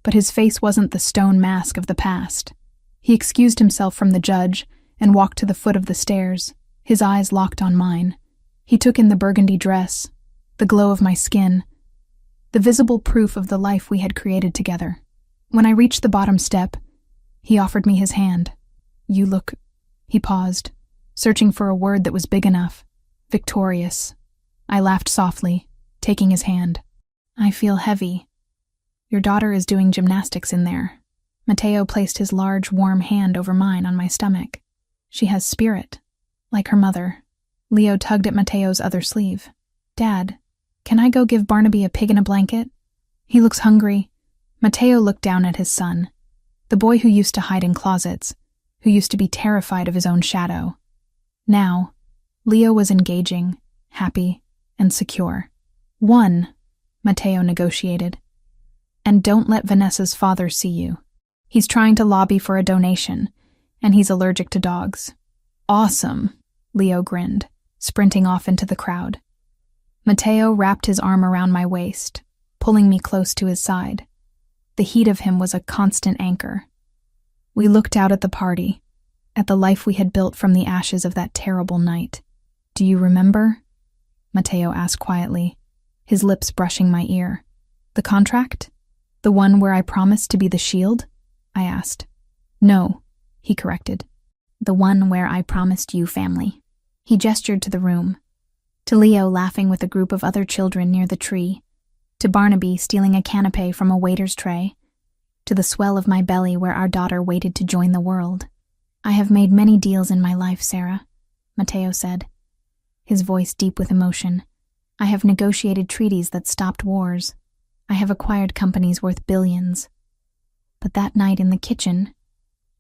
but his face wasn't the stone mask of the past. He excused himself from the judge and walked to the foot of the stairs, his eyes locked on mine. He took in the burgundy dress, the glow of my skin, the visible proof of the life we had created together. When I reached the bottom step, he offered me his hand. You look... He paused, searching for a word that was big enough. Victorious. I laughed softly, taking his hand. I feel heavy. Your daughter is doing gymnastics in there. Mateo placed his large, warm hand over mine on my stomach. She has spirit, like her mother. Leo tugged at Mateo's other sleeve. Dad, can I go give Barnaby a pig in a blanket? He looks hungry. Mateo looked down at his son, the boy who used to hide in closets, who used to be terrified of his own shadow. Now, Leo was engaging, happy, and secure. 1, Mateo negotiated. And don't let Vanessa's father see you. He's trying to lobby for a donation, and he's allergic to dogs. Awesome, Leo grinned, sprinting off into the crowd. Mateo wrapped his arm around my waist, pulling me close to his side. The heat of him was a constant anchor. We looked out at the party, at the life we had built from the ashes of that terrible night. Do you remember? Mateo asked quietly, his lips brushing my ear. The contract? The one where I promised to be the shield? I asked. No, he corrected. The one where I promised you family. He gestured to the room. to Leo laughing with a group of other children near the tree, to Barnaby stealing a canapé from a waiter's tray, to the swell of my belly where our daughter waited to join the world. I have made many deals in my life, Sarah, Matteo said, his voice deep with emotion. I have negotiated treaties that stopped wars. I have acquired companies worth billions. But that night in the kitchen,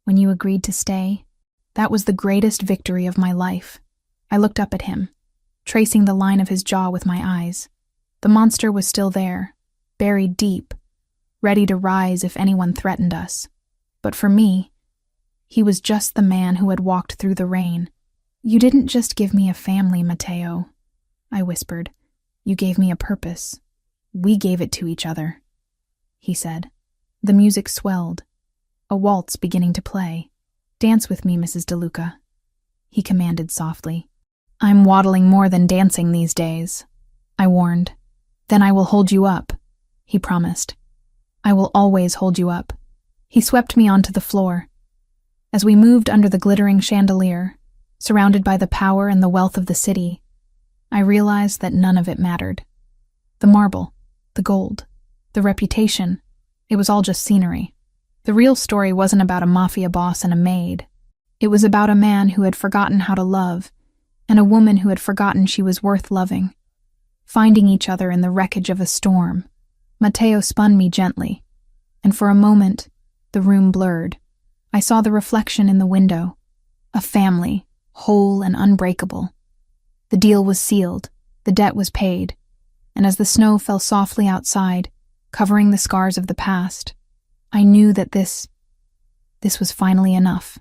when you agreed to stay, that was the greatest victory of my life. I looked up at him, tracing the line of his jaw with my eyes. The monster was still there, buried deep, ready to rise if anyone threatened us. But for me, he was just the man who had walked through the rain. You didn't just give me a family, Matteo, I whispered. You gave me a purpose. We gave it to each other, he said. The music swelled, a waltz beginning to play. Dance with me, Mrs. DeLuca, he commanded softly. I'm waddling more than dancing these days, I warned. Then I will hold you up, he promised. I will always hold you up. He swept me onto the floor. As we moved under the glittering chandelier, surrounded by the power and the wealth of the city, I realized that none of it mattered. The marble, the gold, the reputation, it was all just scenery. The real story wasn't about a mafia boss and a maid. It was about a man who had forgotten how to love, and a woman who had forgotten she was worth loving. Finding each other in the wreckage of a storm, Matteo spun me gently, and for a moment, the room blurred. I saw the reflection in the window, a family, whole and unbreakable. The deal was sealed, the debt was paid, and as the snow fell softly outside, covering the scars of the past, I knew that this was finally enough.